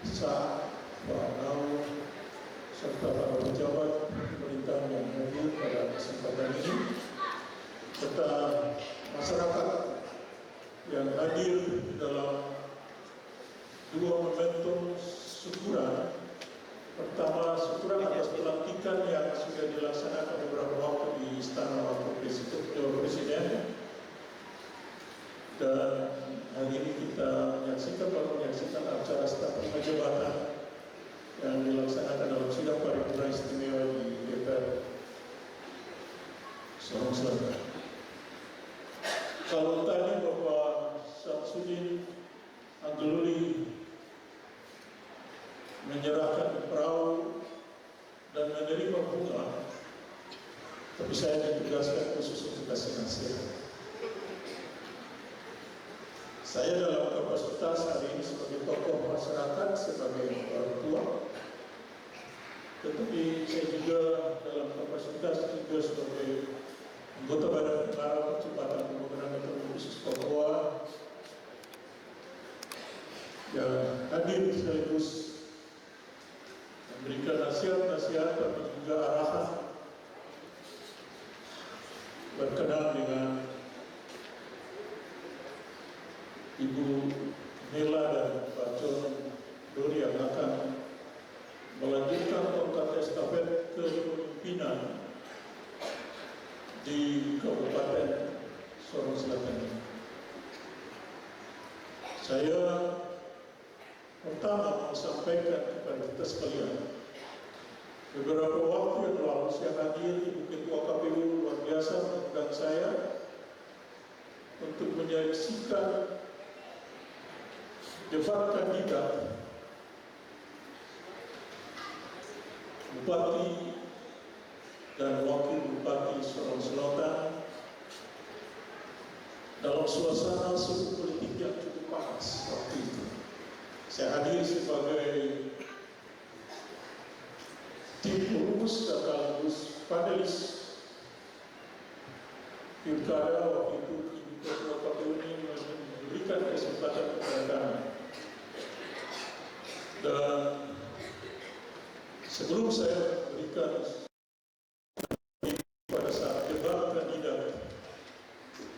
Sah, Pak Nau, serta para pejabat pemerintahan yang hadir pada kesempatan ini, serta masyarakat yang hadir dalam dua momentum syukuran. Pertama, syukuran atas pelantikan yang sudah dilaksanakan beberapa waktu di Istana Wakil Presiden. Dan hari ini kita menyaksikan acara staf terima jabatan yang dilaksanakan dalam sidang paripurna istimewa di DPR Sorong Selatan. Kalau tadi Bapak Samsudin Anggeluli menyerahkan perahu dan menerima bunga, tapi saya ditugaskan khusus untuk kasih nasihat. Saya dalam kapasitas hari ini sebagai tokoh masyarakat, sebagai orang tua, tetapi saya juga dalam kapasitas juga sebagai anggota Badan Pengarah Percepatan Pembangunan Ekonomi Khusus Papua yang hadir sekaligus memberikan nasihat-nasihat tapi juga arahan berkenaan dengan Ibu Nela dan Pak John Dori yang akan melanjutkan tongkat estafet kepemimpinan di Kabupaten Sorong Selatan. Saya pertama menyampaikan kepada kita sekalian, beberapa waktu yang lalu saya hadir Ibu Ketua KPU luar biasa mengundang saya untuk menyaksikan debat kandidat Bupati dan Wakil Bupati Sorong Selatan dalam suasana suhu politik yang cukup panas waktu itu. Saya hadir sebagai tim perumus dan sekaligus panelis pilkada waktu itu. Ibu Ketua KPU ini memberikan kesempatan kepada kami. Dan sebelum saya berikan pada saat debat kandidat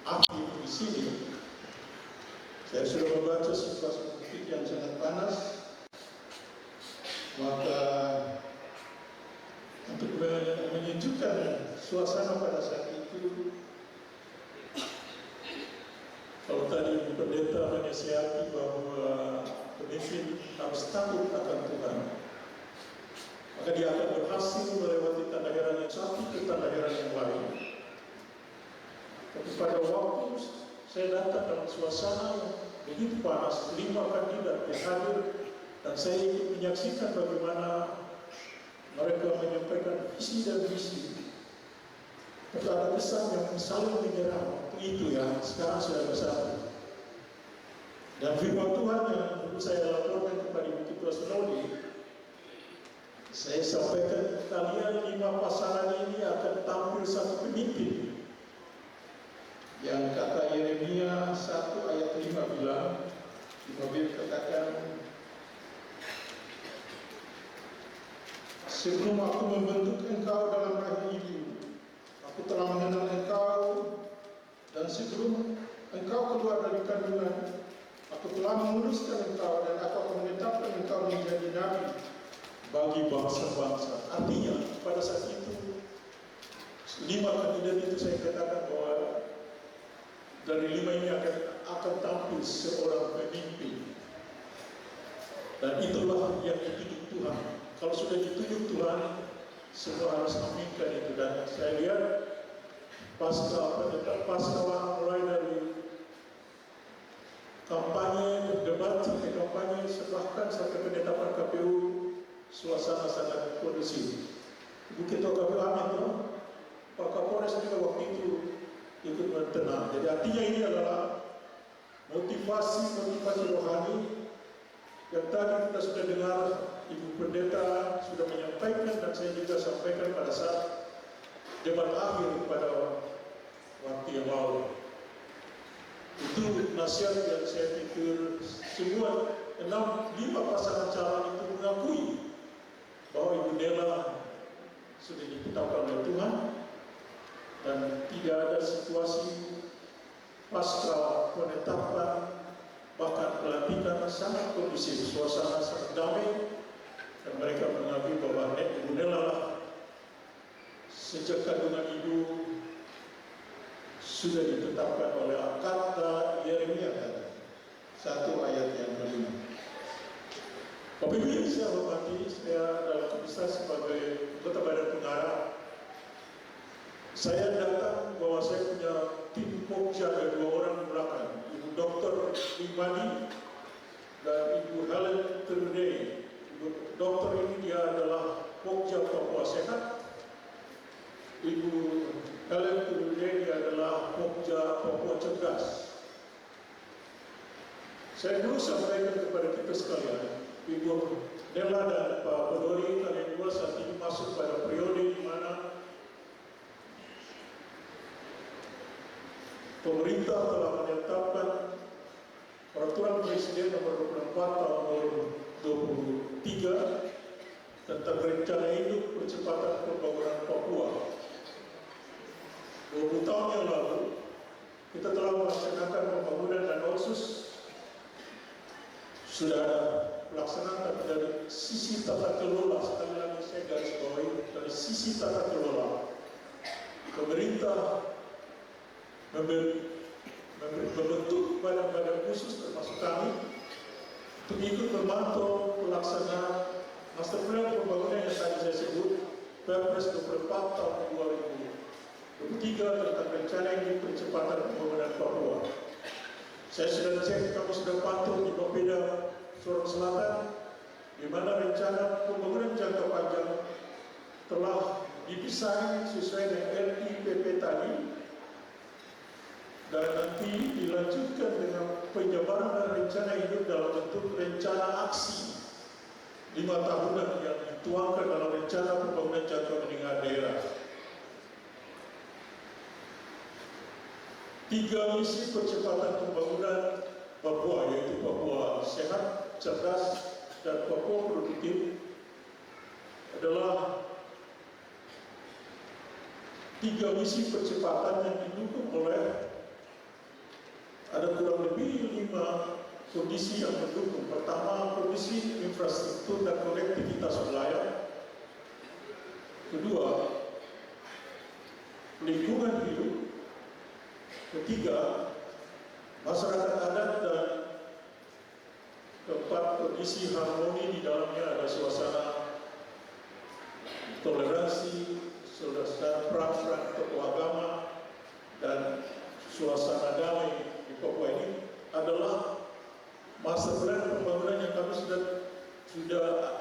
akhir di sini, saya sudah membaca situasi politik yang sangat panas. Maka untuk menyejukkan suasana pada saat itu, kalau tadi Ibu Pendeta menasihati bahwa pemimpin harus takut akan Tuhan, maka dia akan berhasil melewati tanda heran yang satu ke tanda heran yang lain. Tapi pada waktu saya datang dalam suasana yang begitu panas, 5 kandidat yang hadir, dan saya ikut menyaksikan bagaimana mereka menyampaikan visi dan misi. Tapi ada kesan yang saling menyerang waktu itu ya, sekarang sudah bersatu. Dan firman Tuhan yang dulu saya laporkan kepada Ibu Ketua Sinode, saya sampaikan kalian 5 pasangan ini akan tampil satu pemimpin. Yang kata Yeremia 1 ayat 5 bilang, di Bible katakan, sebelum aku membentuk engkau dalam rahim ibu, aku telah mengenal engkau, dan sebelum engkau keluar dari kandungan, aku telah memuluskan engkau, dan aku akan menetapkan engkau menjadi nabi bagi bangsa-bangsa. Artinya pada saat itu 5 kandidat itu saya katakan bahwa dari 5 ini akan tampil seorang pemimpin, dan itulah yang ditunjuk Tuhan. Kalau sudah ditunjuk Tuhan, semua harus aminkan itu. Dan saya lihat pasca mulai dari kampanye, debat sampai kampanye, bahkan sampai penetapan KPU, suasana sangat kondusif. Ibu Ketua KPU amin toh, Pak Kapolres juga waktu itu ikut bertenang. Jadi artinya ini adalah motivasi rohani yang tadi kita sudah dengar Ibu Pendeta sudah menyampaikan, dan saya juga sampaikan pada saat debat akhir pada waktu yang lalu. Itu nasihat yang saya pikir semua 5 pasangan calon tidak ada situasi pasca penetapan bahkan pelantikan sangat kondusif, suasana sangat damai, dan mereka mengakui bahwa Ibu Nela lah sejak kandungan ibu sudah ditetapkan oleh kata Yeremia tadi, 1 ayat yang kelima. Bapak Ibu yang saya hormati, saya dalam kapasitas sebagai anggota Badan Pengarah, saya datang bahwa saya punya tim Pokja, ada 2 orang di belakang, Ibu Dr. Imani dan Ibu Helen Terudei. Ibu dokter ini dia adalah Pokja Papua Sehat, Ibu Helen Terudei dia adalah Pokja Papua Cerdas. Saya dulu sampaikan kepada kita sekalian, Ibu Nela dan Pak Podori, kalian dua saat ini masuk pada periode di mana pemerintah telah menetapkan Peraturan Presiden Nomor 24 Tahun 2023 tentang Rencana Induk Percepatan Pembangunan Papua. 20 tahun yang lalu, kita telah melaksanakan pembangunan dan otsus. Sudah ada pelaksanaan dari sisi tata kelola, sekali lagi saya garis bawahi, dari sisi tata kelola, pemerintah membentuk badan-badan khusus termasuk kami untuk ikut memantau pelaksanaan master plan pembangunan yang tadi saya sebut, Perpres 24 tahun 2023 tentang rencana ini percepatan pembangunan Papua. Saya sudah cek, kami sudah pantau di Bapeda Sorong Selatan, di mana rencana pembangunan jangka panjang telah didesain sesuai dengan RIPP tadi, dan nanti dilanjutkan dengan penyebaran dan rencana hidup dalam bentuk rencana aksi 5 tahunan yang dituangkan dalam rencana pembangunan jangka menengah daerah. 3 misi percepatan pembangunan Papua, yaitu Papua Sehat, Cerdas, dan Papua Produktif, adalah 3 misi percepatan yang didukung oleh ada kurang lebih 5 kondisi yang mendukung. Pertama, kondisi infrastruktur dan konektivitas wilayah. Kedua, lingkungan hidup. Ketiga, masyarakat adat, dan keempat, kondisi harmoni di dalamnya ada suasana toleransi, suasana peran-peran tokoh agama, dan suasana damai di Papua. Ini adalah master plan pembangunan yang kami sudah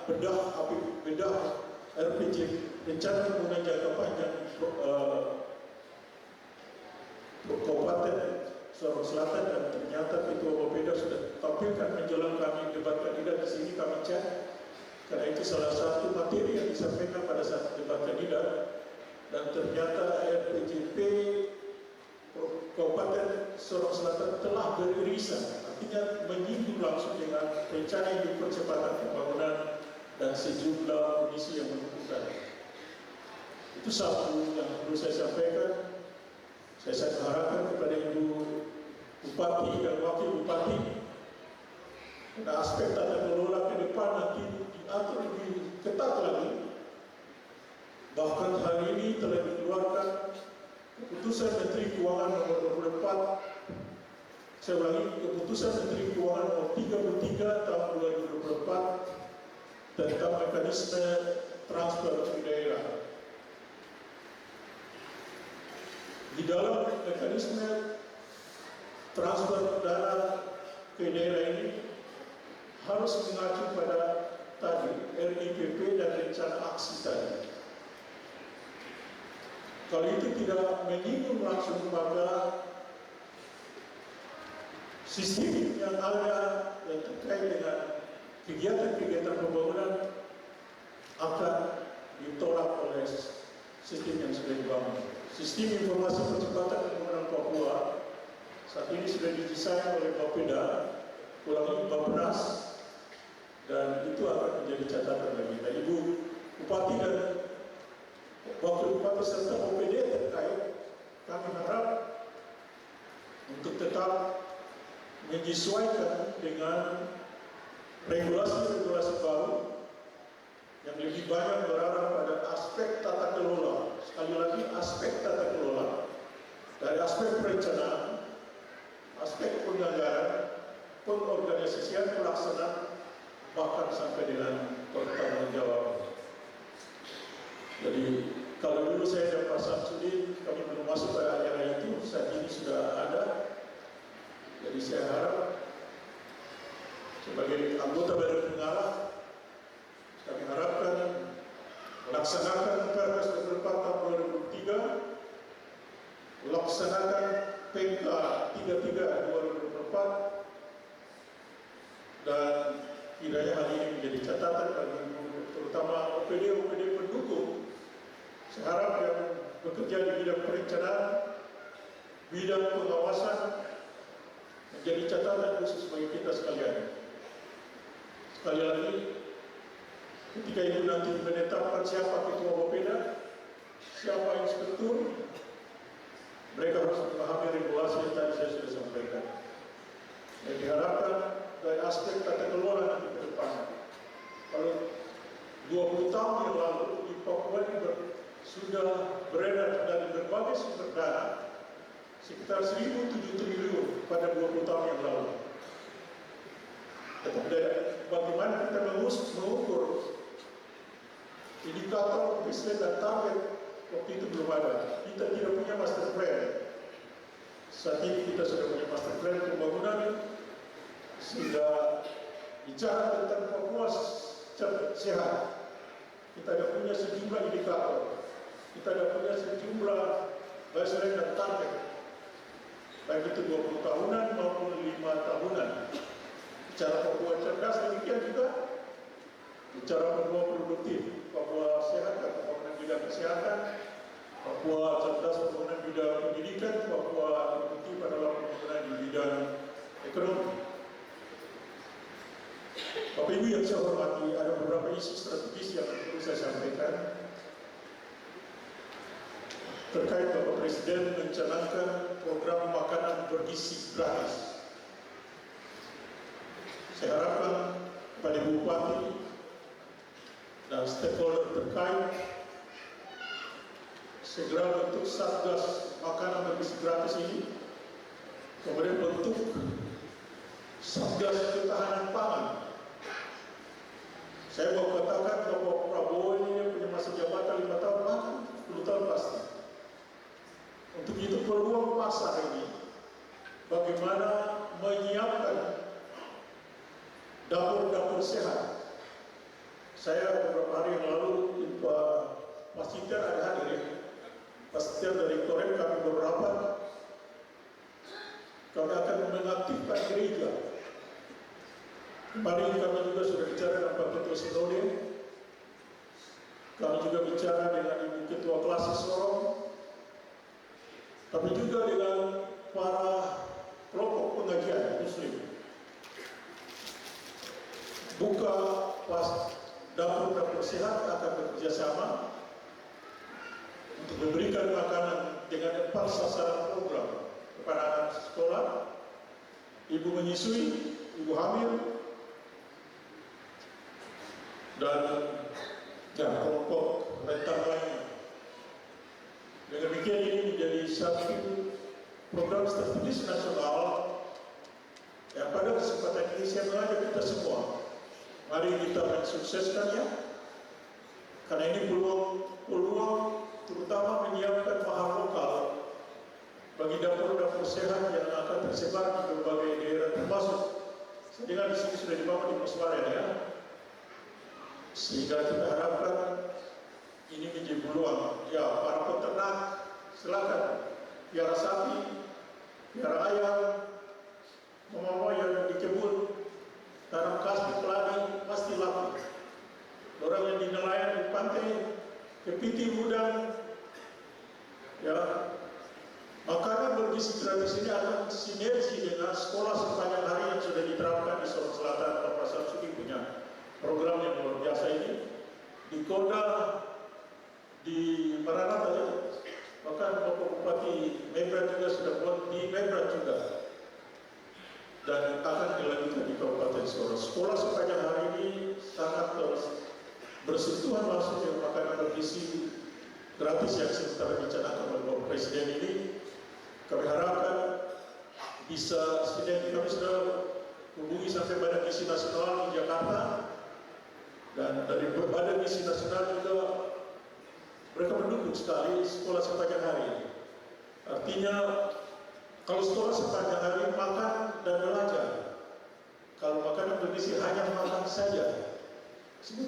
bedah RPG, rencana pembangunan jangka panjang Kabupaten Sorong Selatan, dan ternyata Ketua Bapeda sudah tampilkan menjelang kami debat kandidat di sini. Kami cek, karena itu salah satu materi yang disampaikan pada saat debat kandidat, dan ternyata RPJP Kabupaten Sorong Selatan telah beririsan, artinya menyinggung langsung dengan rencana induk percepatan pembangunan dan sejumlah kondisi yang menentukan. Itu satu yang perlu saya sampaikan. Saya harapkan kepada Ibu Bupati dan Wakil Bupati, pada aspek tata kelola ke depan nanti diatur lebih ketat lagi. Bahkan hari ini telah dikeluarkan Keputusan Menteri Keuangan Nomor 24, saya ulangi, Keputusan Menteri Keuangan Nomor 33 Tahun 2024 tentang mekanisme transfer ke daerah. Di dalam mekanisme transfer dana ke daerah ini harus mengacu pada tadi RIPP dan rencana aksi tadi. Kalau itu tidak menyinggung langsung pada sistem yang ada yang terkait dengan kegiatan-kegiatan pembangunan, akan ditolak oleh sistem yang sudah dibangun. Sistem informasi percepatan pembangunan Papua saat ini sudah didesain oleh Bapeda, ulangi Bappenas, dan itu akan menjadi catatan bagi kita. Ibu Bupati dan Wakil Bupati serta OPD terkait, kami tetap menyesuaikan dengan regulasi-regulasi baru yang lebih banyak berarah pada aspek tata kelola. Sekali lagi, aspek tata kelola dari aspek perencanaan, aspek penganggaran, pengorganisasian, pelaksanaan, bahkan sampai dengan pertanggungjawaban. Jadi kalau dulu saya dan Pak Samsudin kami belum masuk pada ajaran itu, saat ini sudah ada. Jadi saya harap sebagai anggota Badan Pengarah, kami harapkan melaksanakan Perpres 24 tahun 2003, melaksanakan PK 33 2024, dan kiranya hal ini menjadi catatan bagi terutama OPD pendukung. Saya harap yang bekerja di bidang perencanaan, bidang pengawasan, menjadi catatan khusus bagi kita sekalian. Sekali lagi, ketika itu nanti menetapkan siapa ketua Bapeda, siapa inspektur, mereka harus memahami regulasi yang tadi saya sudah sampaikan. Yang diharapkan dari aspek tata kelola nanti ke depan. Kalau 20 tahun yang lalu di Papua ini sudah beredar dari berbagai sumber dana sekitar 1.007 triliun pada 20 tahun yang lalu. Tetapi bagaimana kita mengukur indikator, baseline dan target, waktu itu belum ada. Kita tidak punya master plan. Saat ini kita sudah punya master plan pembangunan, sehingga bicara tentang Papua sehat. Kita ada punya sejumlah indikator, kita ada punya sejumlah baseline dan target, baik itu 20 tahunan maupun 5 tahunan. Bicara Papua cerdas, demikian juga bicara Papua produktif, Papua sehat dan pembangunan bidang kesehatan, Papua cerdas pembangunan bidang pendidikan, Papua produktif adalah pembangunan di bidang ekonomi. Bapak Ibu yang saya hormati, ada beberapa isu strategis yang perlu saya sampaikan terkait Bapak Presiden mencanangkan program makanan bergizi gratis. Saya harapkan kepada Ibu Bupati dan stakeholder terkait segera bentuk Satgas makanan bergizi gratis ini, kemudian bentuk Satgas ketahanan pangan. Saya mau katakan bahwa Prabowo ini punya masa jabatan 5 tahun, bahkan 10 tahun pasti. Untuk itu peluang pasar ini, bagaimana menyiapkan dapur-dapur sehat. Saya beberapa hari yang lalu Pak Siter ada hadir ya. Pak Siter dari Korem kami beberapa, kami akan mengaktifkan gereja. Kemarin kami juga sudah bicara dengan Pak Ketua Sinode, kami juga bicara dengan Ibu Ketua Klasis Sorong, tapi juga dengan para kelompok pengajian Muslim. Buka pas dapur-dapur sehat akan bekerjasama untuk memberikan makanan dengan 4 sasaran program kepada anak sekolah, ibu menyusui, ibu hamil, dan kelompok rentan lainnya. Dengan demikian ini menjadi satu program strategis nasional yang pada kesempatan ini saya mengajak kita semua, mari kita mensukseskannya, karena ini peluang terutama menyiapkan bahan lokal bagi dapur-dapur sehat yang akan tersebar di berbagai daerah, termasuk dengan di sini sudah dibangun di Musbaren ya. Sehingga kita harapkan ini menjadi peluang. Ya, para peternak silakan piara sapi, piara ayam, mama yang di kebun, tanam kasbi, keladi, pasti laku. Orang yang di nelayan di pantai, kepiting, udang, ya, makanan bergizi gratis ini akan sinergi dengan sekolah sepanjang hari yang sudah diterapkan di Sulawesi Selatan. Bapak Samsudin punya program yang luar biasa ini di Koda, di Maranatha ya. Bahkan Bapak Bupati Membran juga sudah buat di Membran juga. dan akan dilanjutkan di Kabupaten Sorong. Sekolah sepanjang hari ini sangat bersentuhan langsung dengan makanan bergizi gratis yang sementara dicanangkan oleh Bapak Presiden ini. Kami harapkan bisa, kami sudah hubungi sampai Badan Gizi Nasional di Jakarta, dan dari Badan Gizi Nasional juga mereka mendukung sekali sekolah sepanjang hari. Artinya kalau sekolah sepanjang hari makan dan belajar, kalau makanan bergizi hanya makan saja,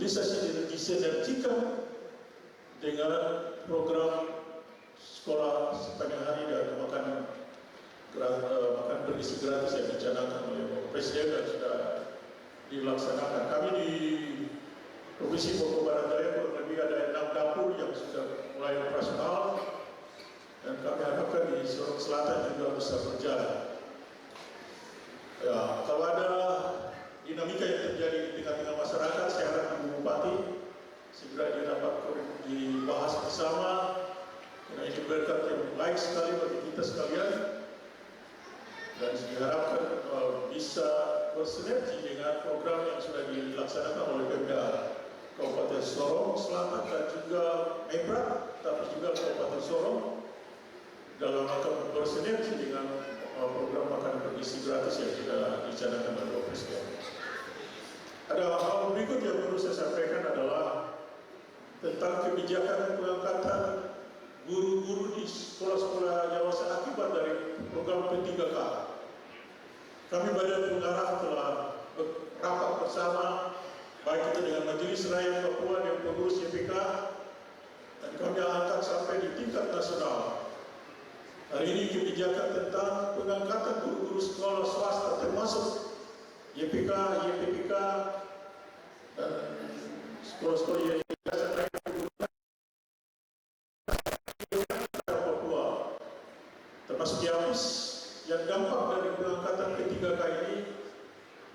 bisa disinergikan dengan program sekolah sepanjang hari dan makan bergizi gratis yang dicanangkan oleh Bapak Presiden dan sudah dilaksanakan. Kami di Provinsi Bogor Barat Daya kurang lebih ada 6 dapur yang sudah mulai operasional, dan kami harapkan di Sorong Selatan juga bisa berjalan. Ya, kalau ada dinamika yang terjadi di tengah-tengah masyarakat, saya harap Ibu Bupati segera dia dapat dibahas bersama, karena ini berkat yang baik sekali bagi kita sekalian, dan diharapkan bisa bersinergi dengan program yang sudah dilaksanakan oleh Pemda Kabupaten Sorong Selatan dan juga Mebrak, tapi juga Kabupaten Sorong dalam rangka bersinergi dengan program makanan bergizi gratis yang sudah dicanangkan oleh Bapak Presiden. Ada hal berikut yang perlu saya sampaikan adalah tentang kebijakan pengangkatan guru-guru di sekolah-sekolah dewasa akibat dari program P3K. Kami Badan Pengarah telah rapat bersama, baik itu dengan Majelis Rakyat Papua dan pengurus YPK, dan kami angkat sampai di tingkat nasional. Hari ini kebijakan tentang pengangkatan guru-guru sekolah swasta termasuk YPK, YPPK, dan sekolah-sekolah yang Papua, termasuk YAPIS, yang dampak dari pengangkatan P3K ini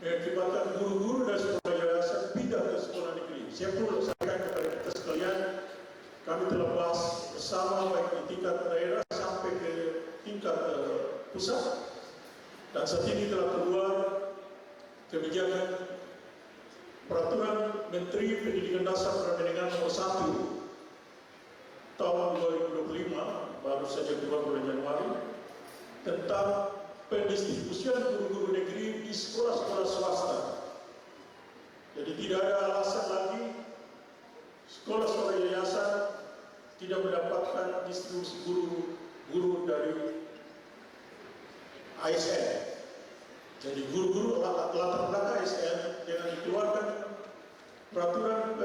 mengakibatkan guru-guru dan sekolah yayasan pindah ke sekolah negeri. Saya perlu sampaikan kepada kita sekalian, kami telah bahas bersama baik di tingkat daerah sampai ke tingkat pusat, dan saat ini telah keluar kebijakan Peraturan Menteri Pendidikan Dasar Permendikan Nomor 1 tahun 2025, baru saja keluar bulan Januari, tentang pendistribusian guru-guru negeri di sekolah-sekolah swasta. Jadi tidak ada alasan lagi sekolah-sekolah yayasan tidak mendapatkan distribusi guru dari ASN. Jadi guru-guru latar belakang ASN dengan dikeluarkan Peraturan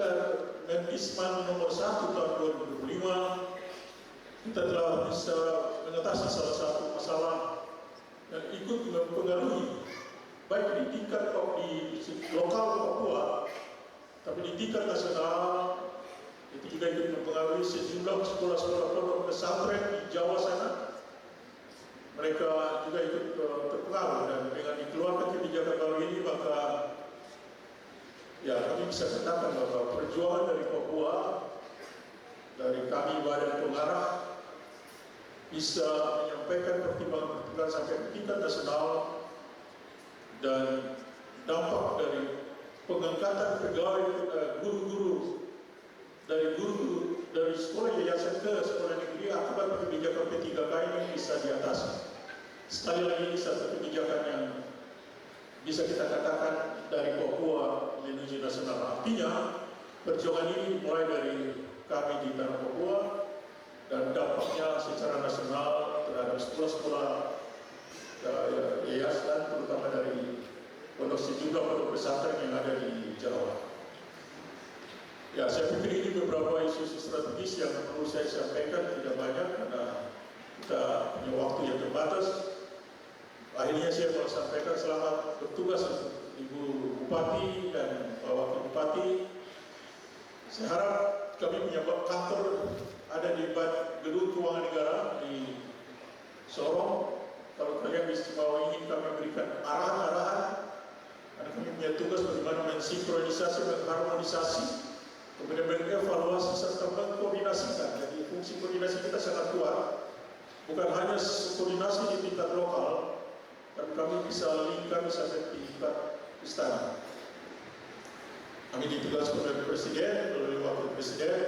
Mendisman Nomor 1 tahun 2025, kita telah bisa mengatasi salah satu masalah yang ikut mempengaruhi baik di tingkat di lokal Papua, tapi di tingkat nasional itu juga ikut mempengaruhi sejumlah sekolah-sekolah pondok pesantren di Jawa sana. Mereka juga ikut terpengaruh, dan dengan dikeluarkan kebijakan baru ini maka ya kami bisa katakan bahwa perjuangan dari Papua, dari kami Badan Pengarah, bisa menyampaikan pertimbangan-pertimbangan sampai ke tingkat nasional, dan dampak dari pengangkatan pegawai guru-guru dari sekolah yayasan ke sekolah negeri akibat kebijakan P3K ini bisa diatasi. Sekali lagi ini satu kebijakan yang bisa kita katakan dari Papua menuju nasional. Artinya perjuangan ini mulai dari kami di tanah Papua dan dampaknya secara nasional terhadap sekolah-sekolah yayasan, terutama dari sejumlah pondok pesantren yang ada di Jawa. Ya, saya pikir ini beberapa isu-isu strategis yang perlu saya sampaikan, tidak banyak karena kita punya waktu yang terbatas. Akhirnya saya mau sampaikan selamat bertugas untuk Ibu Bupati dan Pak Wakil Bupati. Saya harap kami punya kantor ada di Gedung Keuangan Negara di Sorong. Kalau kalian mau ingin kami berikan arahan-arahan, karena kami punya tugas bagaimana mensinkronisasi, mengharmonisasi, kemudian mengevaluasi serta mengkoordinasikan. Jadi fungsi koordinasi kita sangat kuat, bukan hanya koordinasi di tingkat lokal, dan kami bisa lingkar sampai di istana. Kami ditugaskan oleh Presiden, oleh Wakil Presiden,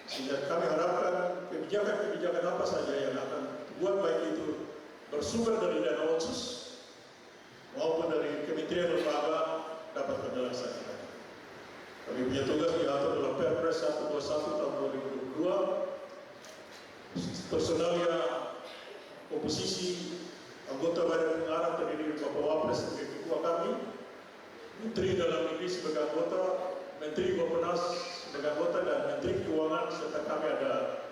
sehingga kami harapkan kebijakan-kebijakan apa saja yang akan buat baik itu bersumber dari dana otsus maupun dari kementerian lembaga dapat kami laksanakan. Kami punya tugas diatur dalam Perpres 121 tahun 2022. Personalia komposisi anggota Badan Pengarah terdiri dari Bapak Wapres sebagai ketua kami, Menteri Dalam Negeri sebagai anggota, Menteri Bappenas sebagai anggota, dan Menteri Keuangan serta kami ada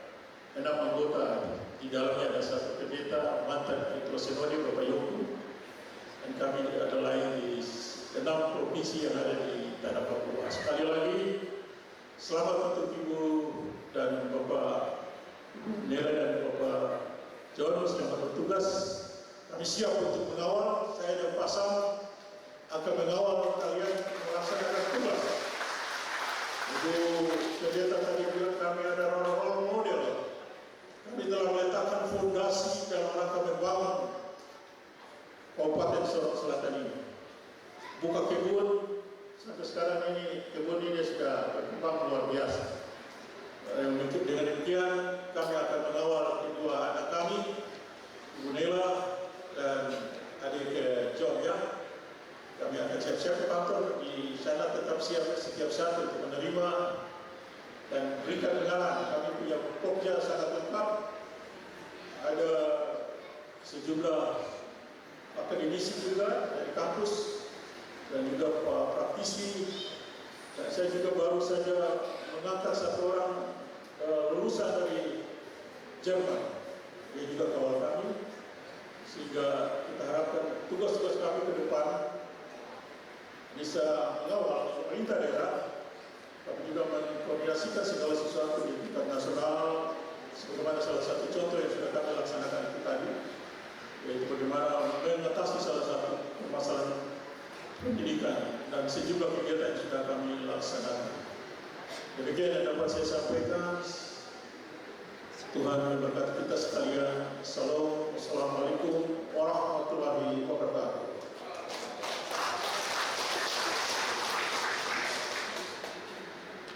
6 anggota. Di dalamnya ada satu pendeta mantan Ketua Senodi Bapak Yongku, dan kami ada lain di 6 provinsi yang ada di Tanah Papua. Sekali lagi, selamat untuk Ibu dan Bapak Nela dan Bapak Jono selamat bertugas. Kami siap untuk mengawal. Saya dan Pak Sam akan mengawal kalian melaksanakan tugas. Ibu pendeta tadi bilang kami ada role model. Kami telah meletakkan fondasi dalam rangka membangun Kabupaten Sorong Selatan ini. Buka kebun, sampai sekarang ini kebun ini sudah berkembang luar biasa. Dengan demikian kami akan mengawal kedua anak kami, Ibu Nela dan adik John ya. Kami akan siap-siap ke kantor di sana, tetap siap setiap saat untuk menerima dan berikan dengaran. Kami punya pokja sangat lengkap. Ada sejumlah akademisi juga dari kampus dan juga praktisi. Dan saya juga baru saja mengangkat satu orang lulusan dari Jerman. Dia juga kawal kami, sehingga kita harapkan tugas-tugas kami ke depan bisa mengawal pemerintah daerah, tapi juga mengkoordinasikan segala sesuatu di tingkat nasional. Sebagaimana salah satu contoh yang sudah kami laksanakan itu tadi, yaitu bagaimana mengatasi salah satu permasalahan pendidikan dan sejumlah kegiatan yang sudah kami laksanakan. Demikian yang dapat saya sampaikan. Tuhan memberkati kita sekalian. Assalamualaikum warahmatullahi wabarakatuh.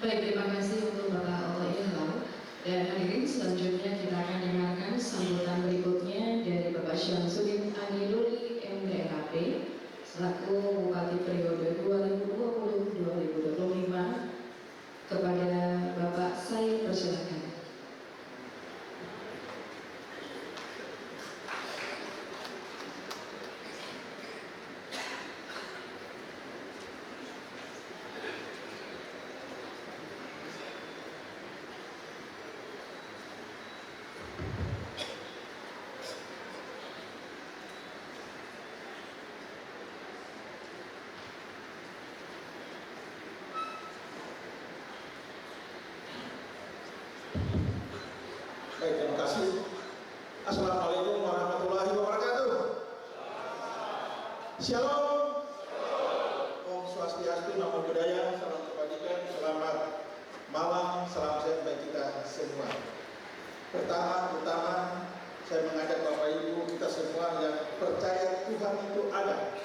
Baik, terima kasih untuk Bapak Oto Ilham. Dan hadirin, selanjutnya kita akan dengarkan sambutan berikutnya dari Bapak Syamsuddin Aniluli MDRAP selaku Bupati periode 2020-2025. Kepada Bapak saya persilakan. Baik, terima kasih. Assalamualaikum warahmatullahi wabarakatuh. Shalom. Om Swastiastu, Namo Buddhaya, salam kebajikan, selamat malam, salam sehat bagi kita semua. Pertama, saya mengajak Bapak Ibu kita semua yang percaya Tuhan itu ada.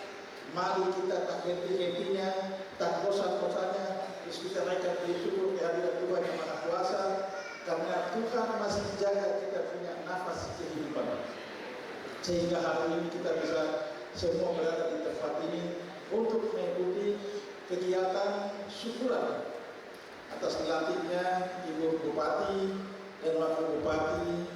Mari kita tak henti-hentinya, tak bosan-bosannya, terus kita naikkan bersyukur kehadiran Tuhan yang Maha Kuasa. Karena Tuhan masih menjaga kita punya nafas kehidupan, sehingga hari ini kita bisa semua berada di tempat ini untuk mengikuti kegiatan syukuran atas dilantiknya Ibu Bupati dan Wakil Bupati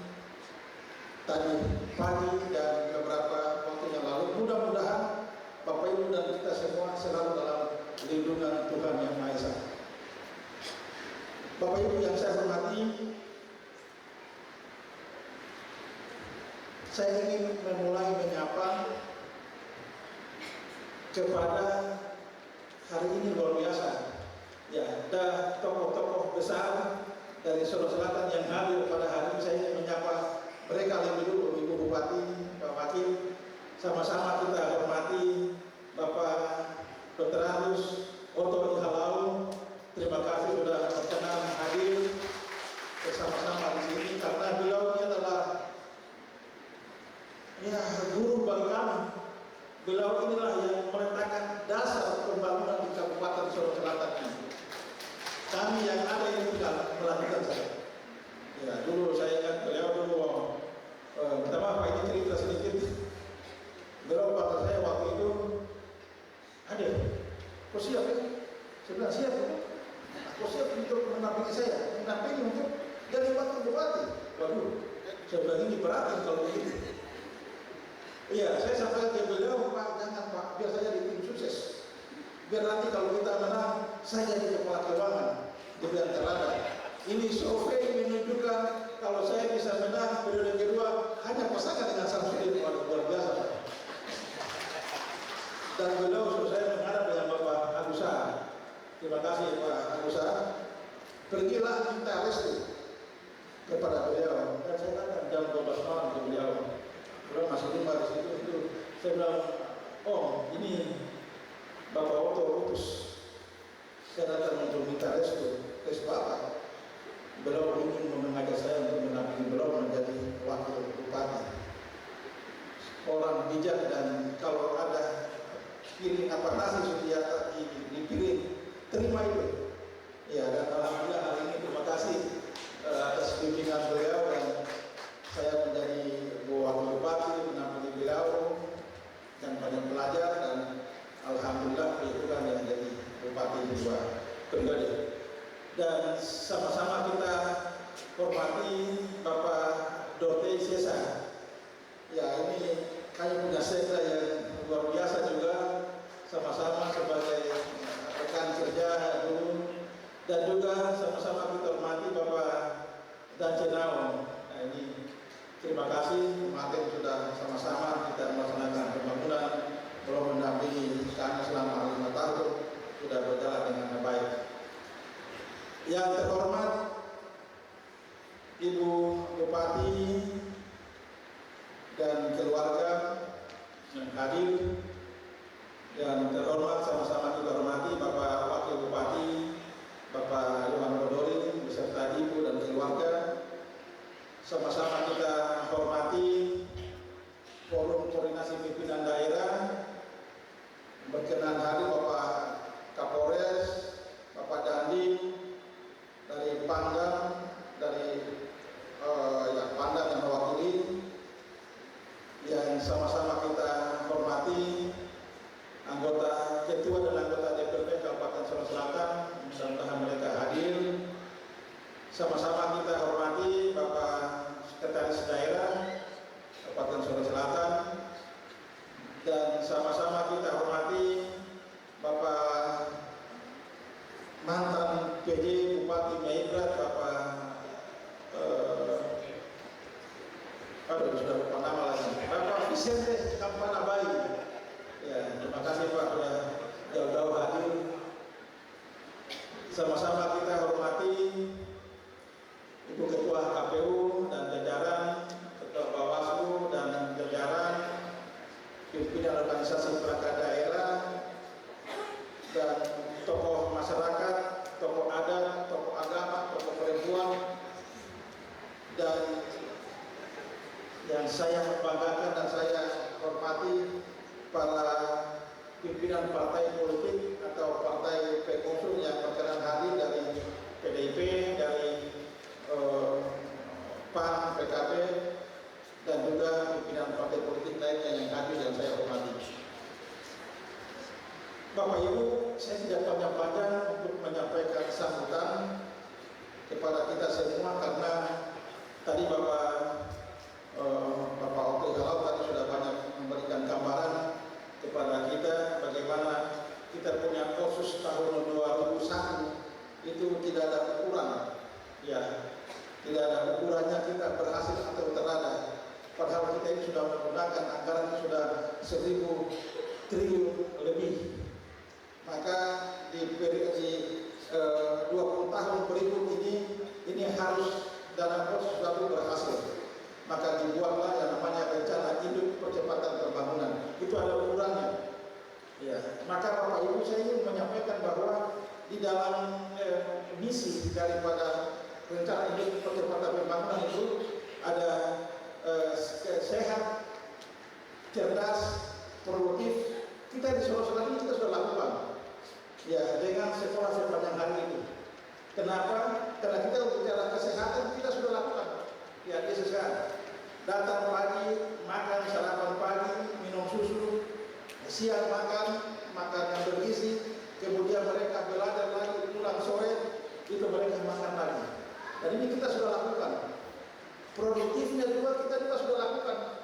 tadi pagi dan beberapa waktu yang lalu. Mudah-mudahan Bapak Ibu dan kita semua selalu dalam lindungan Tuhan Yang Maha Esa. Bapak Ibu yang saya hormati, saya ingin memulai menyapa kepada hari ini luar biasa. Ya, ada tokoh-tokoh besar dari Sorong Selatan yang hadir pada hari ini. Saya ingin menyapa mereka lebih dulu, Ibu Bupati, Pak Wakil. Sama-sama kita hormati Bapak Dr. Agus Oto Ilham. Terima kasih sudah berkenan hadir bersama-sama di sini, karena beliau ini adalah guru bagi kami. siap untuk menampingi saya, menampingi untuk jadi wakil bupati. Waduh, saya bilang ini berat kalau begitu. Iya, saya sampaikan ke beliau, Pak, jangan Pak, biar saya di tim sukses. Biar nanti kalau kita menang, saya jadi kepala keuangan di bidang terada. Ini survei menunjukkan kalau saya bisa menang periode kedua hanya pasangan dengan Samsudin. Waduh, luar biasa Pak. Dan beliau suruh saya menghadap dengan Bapak Agusa. Terima kasih Pak Agusa. Pergilah minta restu kepada beliau. Dan saya katakan jam 12 malam ke beliau. Beliau masih lima di situ. Saya bilang, oh ini Bapak Otto utus. Saya datang untuk minta restu Bapak. Beliau ingin mengajak saya untuk menampingi beliau menjadi wakil bupati. Orang bijak, dan kalau ada piring apa nasi sudah dipiring, terima itu. Ya, dan alhamdulillah hari ini terima kasih atas bimbingan beliau, dan saya menjadi wakil bupati menampingi beliau dan banyak belajar, dan alhamdulillah itu kan yang jadi bupati kedua periode. Dan sama-sama kita hormati Bapak Dorte Sesa. Ya, ini kami punya sekda yang luar biasa juga, sama-sama sebagai rekan kerja dulu, dan juga sama-sama kita hormati Bapak Dancenau. Nah, ini terima kasih kemarin sudah sama-sama kita melaksanakan pembangunan, belum mendampingi sana selama 5 tahun, sudah berjalan dengan baik. Yang terhormat Ibu Bupati dan keluarga yang hadir, dan terhormat sama-sama kita hormati Bapak Wakil Bupati Bapak Yohan Bodori beserta Ibu dan keluarga. Sama-sama kita hormati Forum Koordinasi Pimpinan Daerah, berkenan hadir Bapak Kapolres, Bapak Dandim dari Pangdam, dari Pangdam yang mewakili, yang sama-sama kita hormati anggota ketua dan anggota DPRD Kabupaten Solok Selatan, mudah-mudahan mereka hadir. Sama-sama kita hormati Bapak Sekretaris Daerah Kabupaten Solok Selatan, dan sama-sama kita hormati Bapak mantan PJ Bupati Maibrat, Bapak sudah lupa nama lagi, Bapak Vicente Kampanabai. Ya, terima kasih Pak sudah jauh-jauh hadir. Sama-sama kita hormati Ibu Ketua KPU dan jajaran, Ketua Bawaslu dan jajaran, pimpinan organisasi perangkat daerah, dan tokoh masyarakat, tokoh adat, tokoh agama, tokoh perempuan, dan yang saya banggakan dan saya hormati para pimpinan partai politik atau partai pengusung yang berkenan hadir dari PDIP, dari PAN, PKB, dan juga pimpinan partai politik lainnya yang hadir dan saya hormati. Bapak Ibu, saya tidak panjang-panjang untuk menyampaikan sambutan kepada kita semua, karena tadi Bapak Oke Galau tadi sudah banyak memberikan gambaran kepada kita bagaimana kita punya kursus tahun 2001 itu tidak ada ukuran, ya, tidak ada ukurannya kita berhasil atau terada. Padahal kita ini sudah menggunakan anggaran sudah 1.000 triliun lebih. Maka di periode 20 tahun berikut ini harus dana kursus satu berhasil. Maka dibuatlah yang namanya rencana induk percepatan pembangunan. Itu ada ukurannya. Ya, maka Bapak Ibu, saya ingin menyampaikan bahwa di dalam misi daripada rencana induk percepatan pembangunan itu ada sehat, cerdas, produktif. Kita di Sulawesi Selatan kita sudah lakukan, ya, dengan sekolah sepanjang hari itu. Kenapa? Karena kita bicara kesehatan kita sudah lakukan. Ya, dia sehat. Datang pagi, makan sarapan pagi, minum susu, siang makan yang bergizi, kemudian mereka belajar lagi, pulang sore, Dan ini kita sudah lakukan. Produktifnya juga kita sudah lakukan.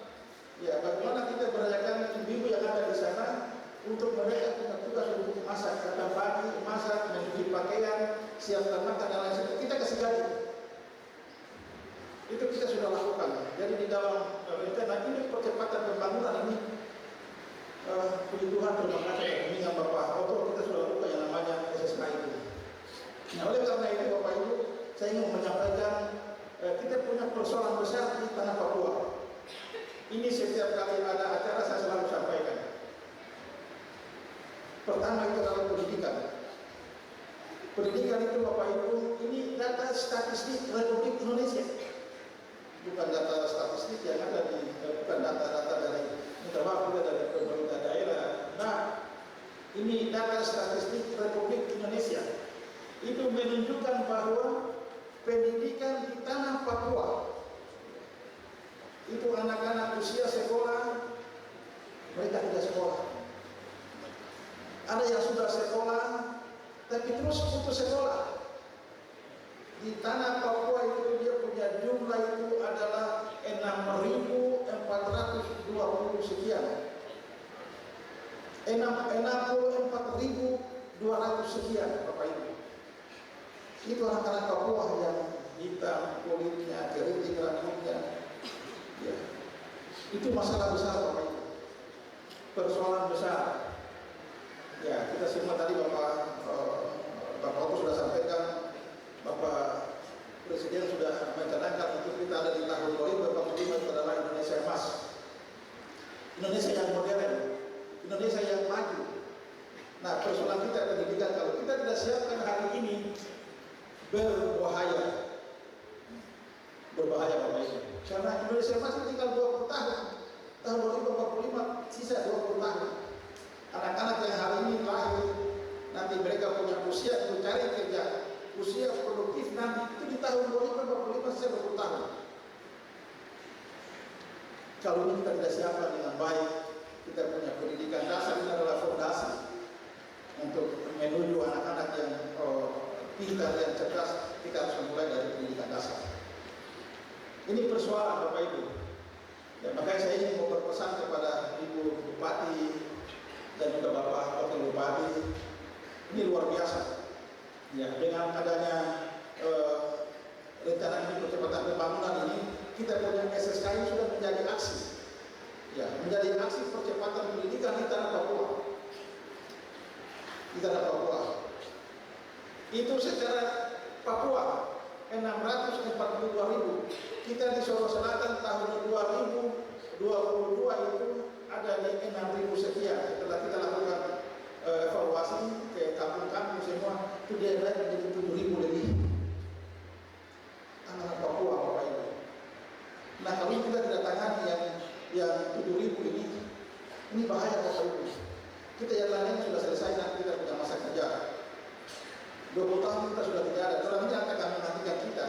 Ya, bagaimana kita berdayakan ibu-ibu yang ada di sana untuk mereka punya tugas untuk masak, datang pagi, masak, mencuci pakaian, siapkan makan dan lain sebagainya. Kita kasih gaji. Itu kita sudah lakukan. Jadi di dalam rencana ini percepatan pembangunan ini, puji Tuhan, terima kasih dengan Bapak Oto, kita sudah lakukan yang namanya SSK itu. Nah, oleh karena itu Bapak Ibu, saya ingin menyampaikan kita punya persoalan besar di tanah Papua. Ini setiap kali ada acara saya selalu sampaikan. Pertama itu adalah pendidikan. Pendidikan itu Bapak Ibu, ini data statistik Republik Indonesia. Bukan data statistik yang ada di, bukan data-data dari minta maaf juga dari pemerintah daerah. Nah, ini data statistik Republik Indonesia. Itu menunjukkan bahwa pendidikan di tanah Papua itu anak-anak usia sekolah mereka tidak sekolah. Ada yang sudah sekolah tapi terus putus sekolah. Di tanah Papua itu dia punya jumlah itu adalah 6.420 sekian. 64.200 sekian Bapak Ibu. Itu anak-anak Papua yang hitam kulitnya, keriting rambutnya. Ya. Itu masalah besar Bapak Ibu. Persoalan besar. Ya, kita semua tadi Bapak Oto sudah sampaikan, Bapak Presiden sudah mencanangkan untuk kita ada di tahun 2045 itu adalah Indonesia emas. Indonesia yang modern, Indonesia yang maju. Nah, persoalan kita pendidikan kalau kita tidak siapkan hari ini berbahaya Bapak Ibu. Karena Indonesia masih tinggal 20 tahun. Tahun 2045 sisa 20 tahun. Anak-anak yang hari ini lahir, nanti mereka punya usia mencari kerja, usia produktif nanti itu di tahun 2045 sisa 20 tahun. Kalau ini kita tidak siapkan dengan baik, kita punya pendidikan dasar ini adalah fondasi untuk menuju anak-anak yang pintar dan cerdas. Kita harus memulai dari pendidikan dasar. Ini persoalan Bapak Ibu. Dan makanya saya ingin mau berpesan kepada Ibu Bupati dan juga Bapak Wakil Bupati. Ini luar biasa. Ya, dengan adanya rencana ini percepatan pembangunan ini, kita punya SSK ini sudah menjadi aksi. Ya, menjadi aksi percepatan pendidikan di tanah Papua. Di tanah Papua. Itu secara Papua 642.000. Kita di Solo Selatan tahun 2022 itu ada di 6.000 sekian. Setelah kita lakukan evaluasi ke kampung-kampung semua, itu dia naik menjadi 7.000 lebih. Anak Papua Bapak Ibu. Nah, kalau kita tidak tangani yang 7.000 ini bahaya Bapak Ibu. Kita yang lain sudah selesai, nanti kita punya masa kerja. 20 tahun kita sudah tidak ada. Dalam ini akan menantikan kita.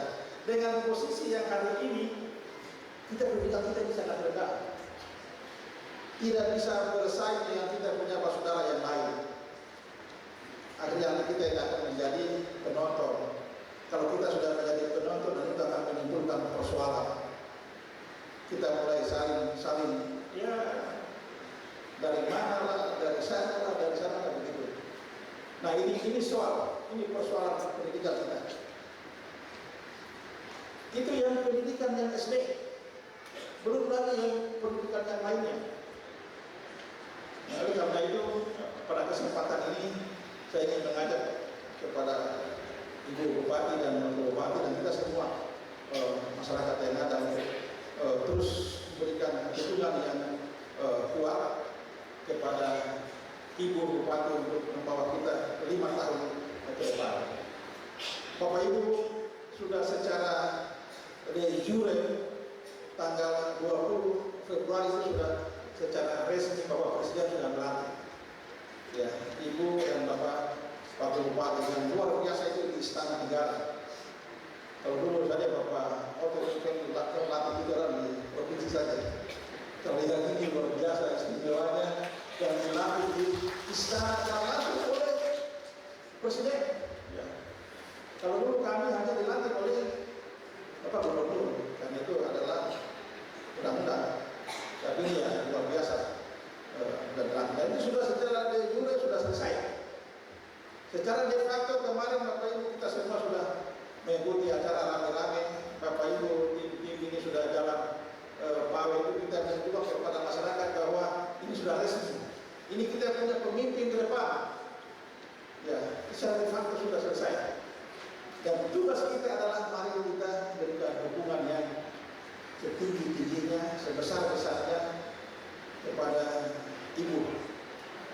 Dengan posisi yang hari ini, kita pendidikan kita ini sangat rendah. Tidak bisa bersaing dengan kita punya saudara yang lain. Akhirnya kita akan menjadi penonton. Kalau kita sudah menjadi penonton, dan itu akan menimbulkan persoalan. Kita mulai saling ya dari mana lah, dari sana lah begitu. Nah ini persoalan pendidikan kita. Itu yang pendidikan yang SD, belum lagi yang pendidikan yang lainnya. Nah, oleh karena itu pada kesempatan ini saya ingin mengajak kepada Ibu Bupati dan Wakil Bupati dan kita semua masyarakat yang ada untuk terus berikan dukungan yang kuat kepada Ibu Bupati untuk membawa kita 5 tahun ke depan. Bapak Ibu sudah secara de jure tanggal 20 Februari itu sudah secara resmi Bapak Presiden sudah melantik. Ya, Ibu dan Bapak Bupati yang luar biasa itu di Istana Negara. Kalau dulu saja Bapak Oto itu kan melatih 3 orang di provinsi saja. Kalau yang ini luar biasa istimewanya dan dilatih di Istana Negara oleh Presiden. Ya. Kalau dulu kami hanya dilantik oleh Bapak Gubernur, dan itu adalah undang-undang. Tapi ini ya luar biasa. Dan itu sudah secara de jure sudah selesai. Secara de facto kemarin Bapak Ibu kita semua sudah mengikuti acara rame-rame. Bapak Ibu tim ini sudah jalan pawe itu kita menunjukkan kepada masyarakat bahwa ini sudah resmi. Ini kita punya pemimpin ke depan. Ya, secara de facto sudah selesai. Dan tugas kita adalah mari kita berikan dukungan yang setinggi-tingginya, sebesar-besarnya kepada ibu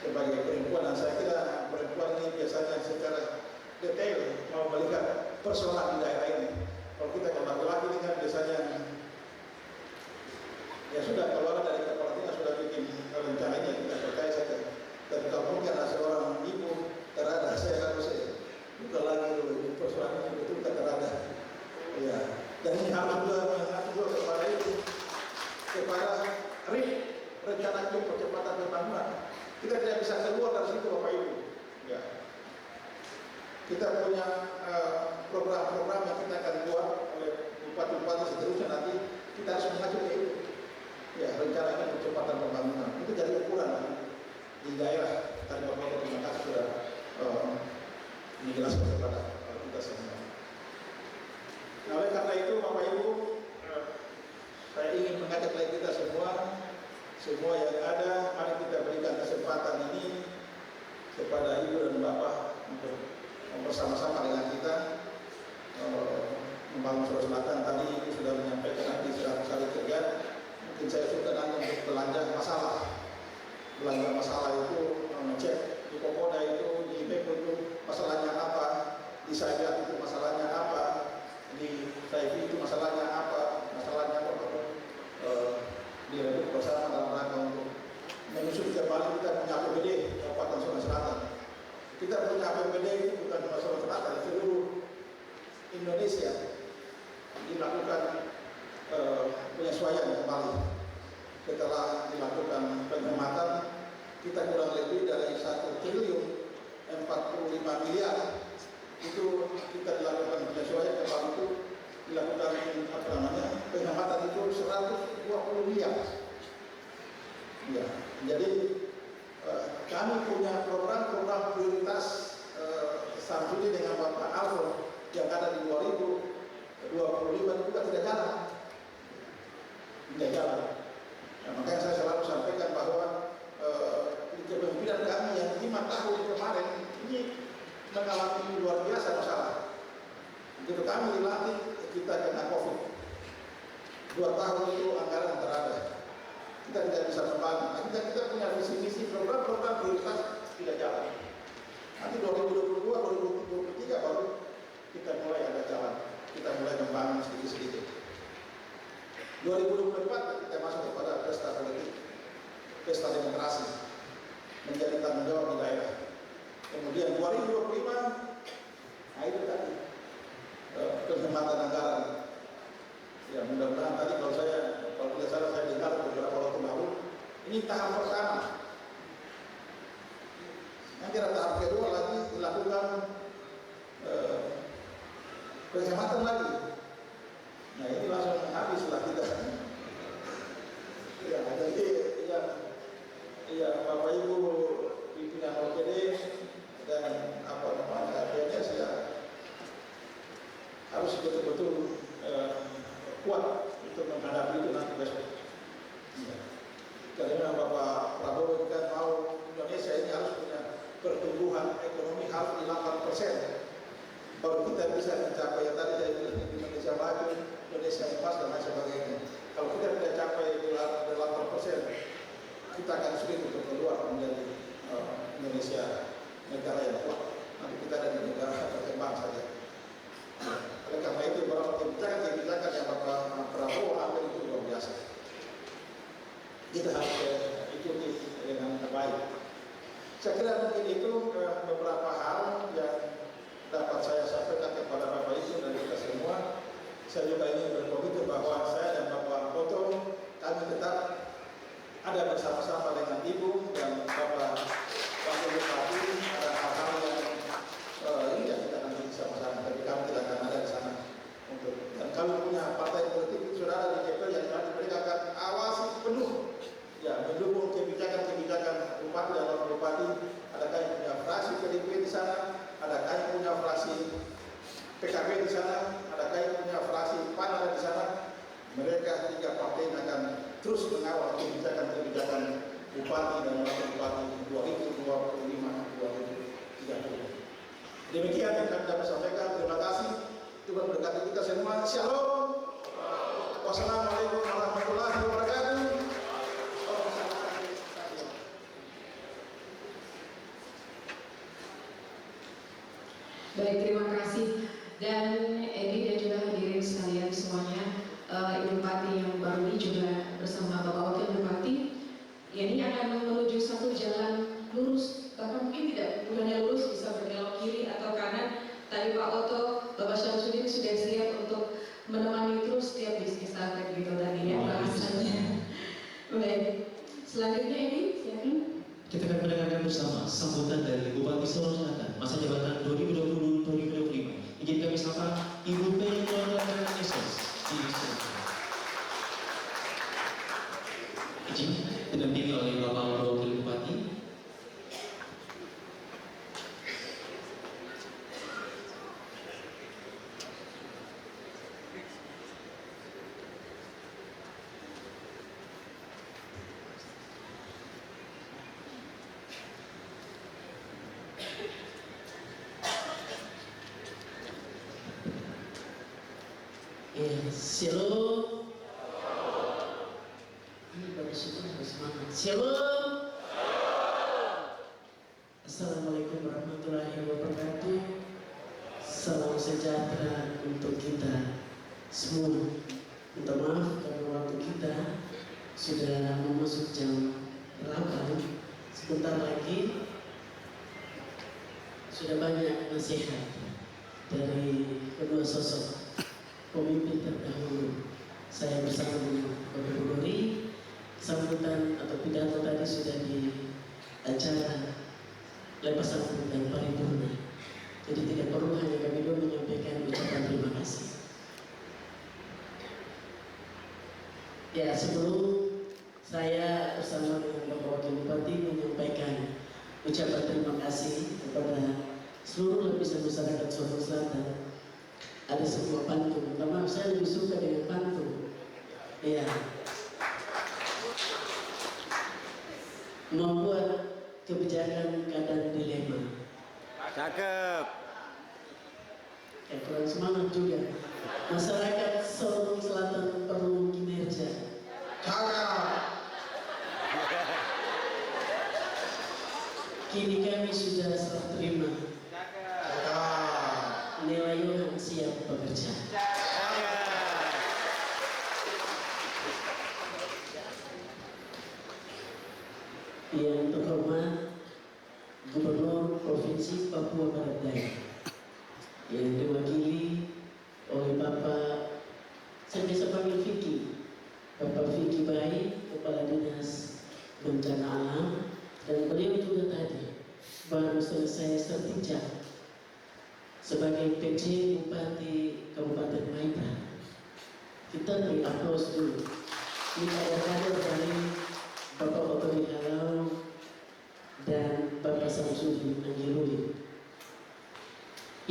sebagai perempuan. Dan saya kira perempuan ini biasanya secara detail mau melihat persoalan di daerah ini. Kalau kita laki-laki ini kan biasanya ya sudah keluar dari kepala dinas sudah bikin rencananya kita percaya saja. Dan kalau mungkin ada seorang ibu terada, saya harus bukan lagi dulu persoalan ini betul terada. Ya, dan ini harus juga mengatur kepada itu, kepada rencana itu percepatan pembangunan. Kita tidak bisa keluar dari situ Bapak Ibu. Ya. Kita punya program-program yang kita akan buat oleh bupati-bupati seterusnya nanti kita harus mengacu ke itu. Ya, rencana percepatan pembangunan itu jadi ukuran di daerah. Tadi Bapak terima kasih sudah menjelaskan kepada kita semua. Nah, oleh karena itu Bapak Ibu, saya ingin mengajak lagi kita semua yang ada, mari kita berikan kesempatan ini kepada Ibu dan Bapak untuk bersama-sama dengan kita membangun Sulawesi Selatan. Tadi Ibu sudah menyampaikan nanti 100 hari kerja. Mungkin saya sudah nanti untuk belanja masalah itu ngecek di Kokoda itu, di Beko itu masalahnya apa, di Saja itu masalahnya apa, di Saifi itu masalahnya apa, direbut bersama dalam rangka untuk menyusun kembali kita punya APBD Kabupaten Sulawesi Selatan. Kita punya APBD bukan cuma Sulawesi Selatan, seluruh Indonesia dilakukan penyesuaian kembali setelah dilakukan penghematan. Kita kurang lebih dari 1 triliun 45 miliar itu kita dilakukan penyesuaian kembali itu dilakukan penghematan itu 120 miliar. Ya, jadi kami punya program-program prioritas Samsudi dengan Bapak Alfon yang ada di 2025 itu tidak jalan. Nah, makanya saya selalu sampaikan bahwa kepemimpinan kami yang 5 tahun kemarin ini mengalami luar biasa masalah. Begitu kami dilatih, kita kena COVID. 2 tahun itu anggaran terada. Kita tidak bisa membangun. Kita punya visi-visi program-program prioritas tidak jalan. Nanti 2022, 2023 baru kita mulai ada jalan. Kita mulai membangun sedikit-sedikit. 2024 kita masuk kepada pesta politik, pesta demokrasi, menjadi tanggung jawab di daerah. Kemudian 2025, nah itu tadi penghematan anggaran. Ya mudah-mudahan tadi kalau tidak salah saya dengar beberapa waktu lalu, ini tahap pertama. Nanti tahap kedua lagi dilakukan penghematan lagi. Nah ini langsung habislah kita. Ya, jadi ya Bapak Ibu pimpinan OPD dan PNS ya harus betul-betul kuat untuk menghadapi itu nanti besok. Ya. Karena Bapak Prabowo kan mau Indonesia ini harus punya pertumbuhan ekonomi harus di 8%. Baru kita bisa mencapai yang tadi saya bilang Indonesia maju, Indonesia emas dan lain sebagainya. Kalau kita tidak capai 8%, kita akan sulit untuk keluar menjadi Indonesia negara yang kuat. Nanti kita ada di negara berkembang saja. Oleh karena itu beberapa kebijakan yang Bapak Prabowo ambil itu luar biasa. Kita harus ikuti dengan baik. Saya kira mungkin itu beberapa hal yang dapat saya sampaikan kepada Bapak Ibu dan kita semua. Saya juga ingin berkomitmen bahwa saya dan Bapak Potong kami tetap ada bersama-sama dengan Ibu dan Bapak Wakil Bupati. Ada hal-hal yang ini yang kita nanti bersama-sama, tapi kami tidak akan ada di sana. Dan kami punya terus mengawal kebijakan-kebijakan bupati dan wakil bupati 2025-2030. Demikian yang kami dapat sampaikan. Terima kasih. Tuhan berkati kita semua. Shalom. Wassalamualaikum warahmatullahi wabarakatuh. Baik, terima kasih. Dan Edi dan juga hadirin sekalian semuanya, Ibu Bupati yang baru ini juga bersama Bapak Wakil Bupati, ini akan menuju satu jalan lurus, bahkan mungkin tidak bukannya lurus, bisa berbelok kiri atau kanan. Tadi Pak Oto, Bapak Syamsuddin sudah siap untuk menemani terus setiap bisnis target gitu tadi ya bahasannya. Baik, selanjutnya ini silakan. Kita akan mendengarkan bersama sambutan dari Bupati Solo Selatan masa jabatan 2020-2025. Izin kami sapa Ibu P. Keluarga Yesus di Solo. Izin didampingi oleh Bapak Wakil Bupati. Shalom. Ini bagus itu harus semangat. Shalom. Assalamualaikum warahmatullahi wabarakatuh. Salam sejahtera untuk kita semua. Minta maaf karena waktu kita sudah memasuki jam 8. Sebentar lagi sudah banyak nasihat dari kedua sosok pemimpin terdahulu. Saya bersama dengan Bapak Gubernur, sambutan atau pidato tadi sudah di acara lepasan dan paripurna. Jadi tidak perlu hanya kami dua menyampaikan ucapan terima kasih. Ya, sebelum saya bersama dengan Bapak Wakil Bupati menyampaikan ucapan terima kasih kepada seluruh lapisan masyarakat Solo Selatan, ada sebuah pantun. Minta maaf, saya lebih suka dengan pantun. Ya, membuat kebijakan kadang dilema. Cakep. Kurang semangat juga. Masyarakat Solo Selatan perlu kinerja. Kini kami sudah serah terima. Nilai Yohan siap bekerja. Yang terhormat Gubernur Provinsi Papua Barat Daya, yang diwakili oleh Bapak, saya biasa panggil Vicky, Bapak Vicky Bayi, Kepala Dinas Bencana Alam, dan beliau juga tadi baru selesai sertijab sebagai PJ Bupati Kabupaten Maibra. Kita beri aplaus dulu. Ini kader-kader dari Bapak Otori Halau dan Bapak Syamsuddin Angeluli.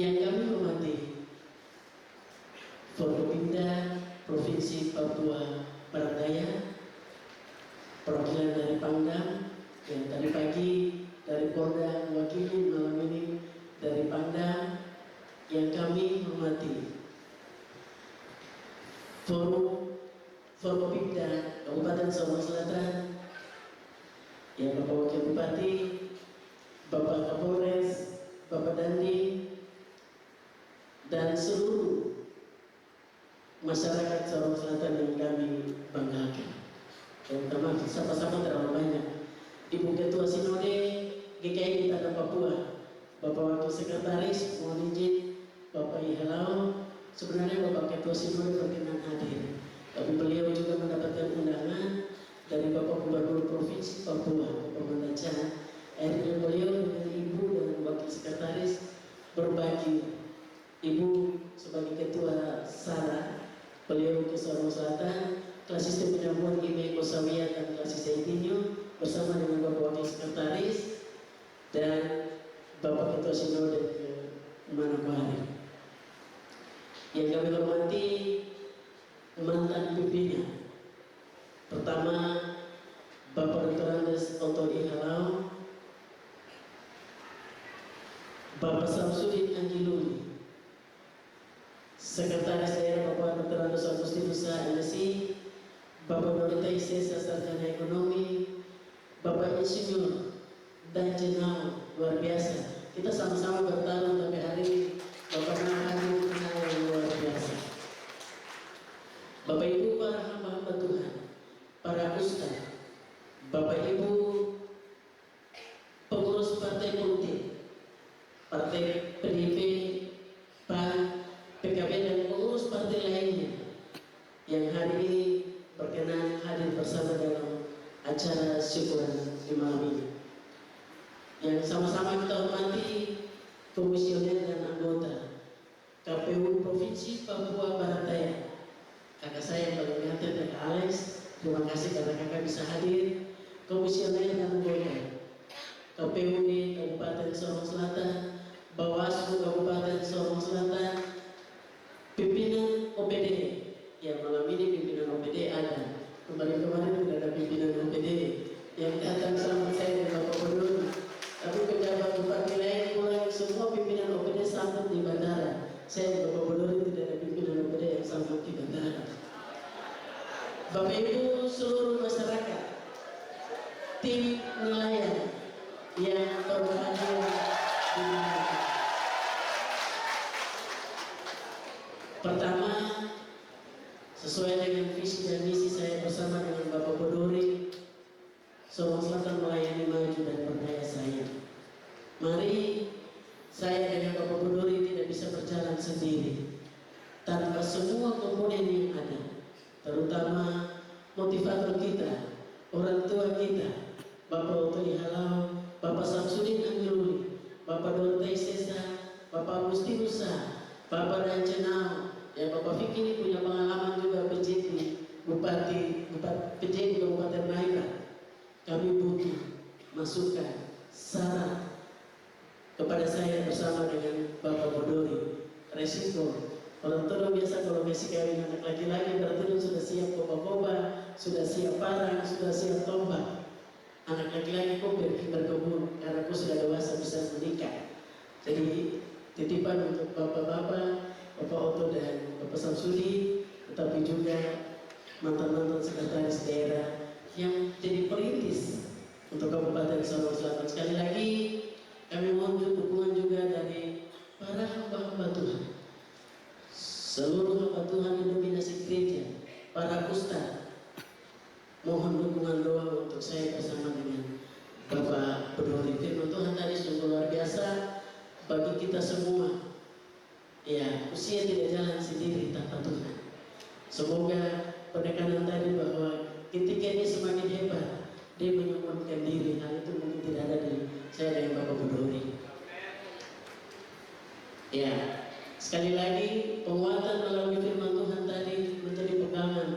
Yang kami hormati Forkopimda Provinsi Papua Barat Daya, perwakilan dari Pangdam, yang tadi pagi dari Polda mewakili, malam ini dari Pangdam, yang kami hormati Forum Forkopimda Kabupaten Solo Selatan, yang Bapak Wakil Bupati, Bapak Kapolres, Bapak Dandi, dan seluruh masyarakat Solo Selatan yang kami banggakan. Dan maaf, sama-sama terlalu banyak. Ibu Ketua Sinode GKI Tanah Papua, Bapak Wakil Sekretaris, mohon izin Bapak Ihalau, sebenarnya Bapak Ketua Sinode berkenan hadir, tapi beliau juga mendapatkan undangan dari Bapak Gubernur Provinsi Papua, Bapak Mandaca. Akhirnya beliau dengan Ibu dan Wakil Sekretaris berbagi. Ibu sebagai Ketua SARA, beliau ke Solo Selatan, kelas sistem penyambungan Gime Kosawia dan kelas Saitinyo bersama dengan Bapak Wakil Sekretaris dan Bapak Ketua Sinode ke Manokwari. Yang kami hormati mantan pimpinan Pertama, Bapak Dr. Andes Otori Halau, Bapak Samsudin Anjiluli, Sekretaris Daerah Bapak Dr. Andes Agustinus MSI, Bapak Dorita Isesa Sarjana Ekonomi, Bapak Insinyur dan Jenal luar biasa. Kita sama-sama bertarung tapi hari ini Bapak hadir kenal yang luar biasa. Bapak Ibu para hamba-hamba Tuhan, para ustaz, Bapak Ibu pengurus partai politik, partai PDIP, PAN, PKB dan pengurus partai lainnya yang hari ini berkenan hadir bersama dalam acara syukuran di malam ini. Yang sama-sama kita hormati komisioner dan anggota KPU Provinsi Papua Barat Daya, kakak saya yang paling ganteng dan Alex, terima kasih karena kakak bisa hadir. Komisioner dan anggota KPUD Kabupaten Sorong Selatan, Bawaslu Kabupaten Sorong Selatan, pimpinan OPD, yang malam ini pimpinan OPD ada. Kemarin tidak ada pimpinan OPD yang datang sama saya dan Bapak Gubernur. Tapi pejabat bupati lain pulang, semua pimpinan OPD sambut di bandara. Saya dan Bapak Gubernur tidak ada pimpinan OPD yang sambut di bandara. Bapak Ibu seluruh masyarakat, tim nelayan yang berbahagia di Malaysia. Pertama, sesuai dengan visi dan misi saya bersama dengan Bapak Bodori, Sorong Selatan melayani maju dan berdaya saya. Mari saya dengan Bapak Bodori tidak bisa berjalan sendiri tanpa semua komponen yang ada, terutama motivator kita, orang tua kita, Bapak Otori Halau, Bapak Samsudin Anjiluli, Bapak Dorita Isesa, Bapak Agustinus, Bapak Rancenau, ya Bapak Fikri ini punya pengalaman juga PJ Bupati PJ Kabupaten Naika. Kami butuh masukan, saran kepada saya bersama dengan Bapak Bodori. Resiko orang tua biasa kalau masih kawin anak laki-laki berarti sudah siap koba-koba, sudah siap parang, sudah siap tombak. Anak laki-laki kok pergi berkebun karena aku sudah dewasa bisa menikah. Jadi titipan untuk bapak-bapak, Bapak Oto dan Bapak Samsudi, tetapi juga mantan-mantan sekretaris daerah yang jadi perintis untuk Kabupaten Sorong Selatan. Sekali lagi kami mohon dukungan juga dari para hamba-hamba Tuhan, seluruh hamba Tuhan yang dominasi gereja, para ustaz. Mohon dukungan doa untuk saya bersama dengan Bapak Bodori. Firman Tuhan tadi sungguh luar biasa bagi kita semua. Ya, usia tidak jalan sendiri tanpa Tuhan. Semoga penekanan tadi bahwa ketika dia semakin hebat, dia menyumbangkan diri. Hal itu mungkin tidak ada di saya dengan Bapak Bodori. Ya, sekali lagi penguatan melalui firman Tuhan tadi menjadi pegangan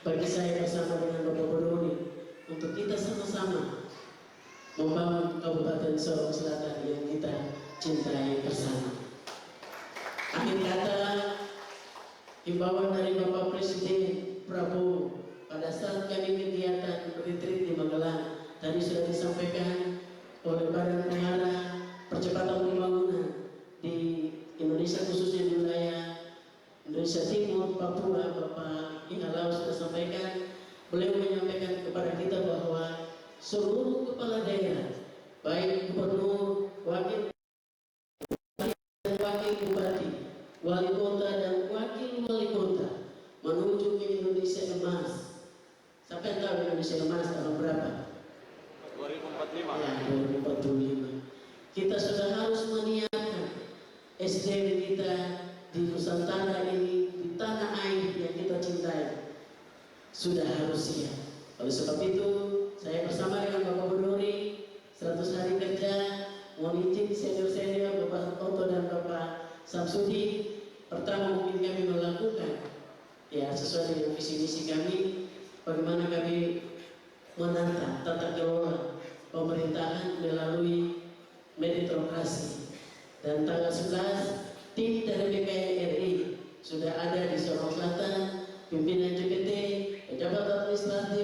bagi saya bersama dengan Bapak Bodori untuk kita sama-sama membangun Kabupaten Sorong Selatan yang kita cintai bersama. Akhir kata, himbauan dari Bapak Presiden Prabowo pada saat kami kegiatan retreat di Magelang tadi sudah disampaikan oleh Badan Pengarah Percepatan Pembangunan di Indonesia, khususnya di wilayah Indonesia Timur, Papua. Bapak Halau sudah sampaikan, beliau menyampaikan kepada kita bahwa seluruh kepala daerah, baik gubernur, wakil bupati, wali kota dan wakil wali kota menuju ke Indonesia Emas. Siapa yang tahu Indonesia Emas tahun berapa? 2045. Ya, 2045. Kita sudah harus menyiapkan SDM kita di Nusantara ini, di tanah air yang kita cintai. Sudah harus siap. Oleh sebab itu, saya bersama dengan Bapak Bodori 100 hari kerja, mohon izin senior-senior Bapak Oto dan Bapak Samsudi. Pertama mungkin kami melakukan ya sesuai dengan visi misi kami, bagaimana kami menata tata kelola pemerintahan melalui meritokrasi. Dan tanggal 11 tim dari BKN RI sudah ada di Sorong Selatan, pimpinan JPT, pejabat administratif,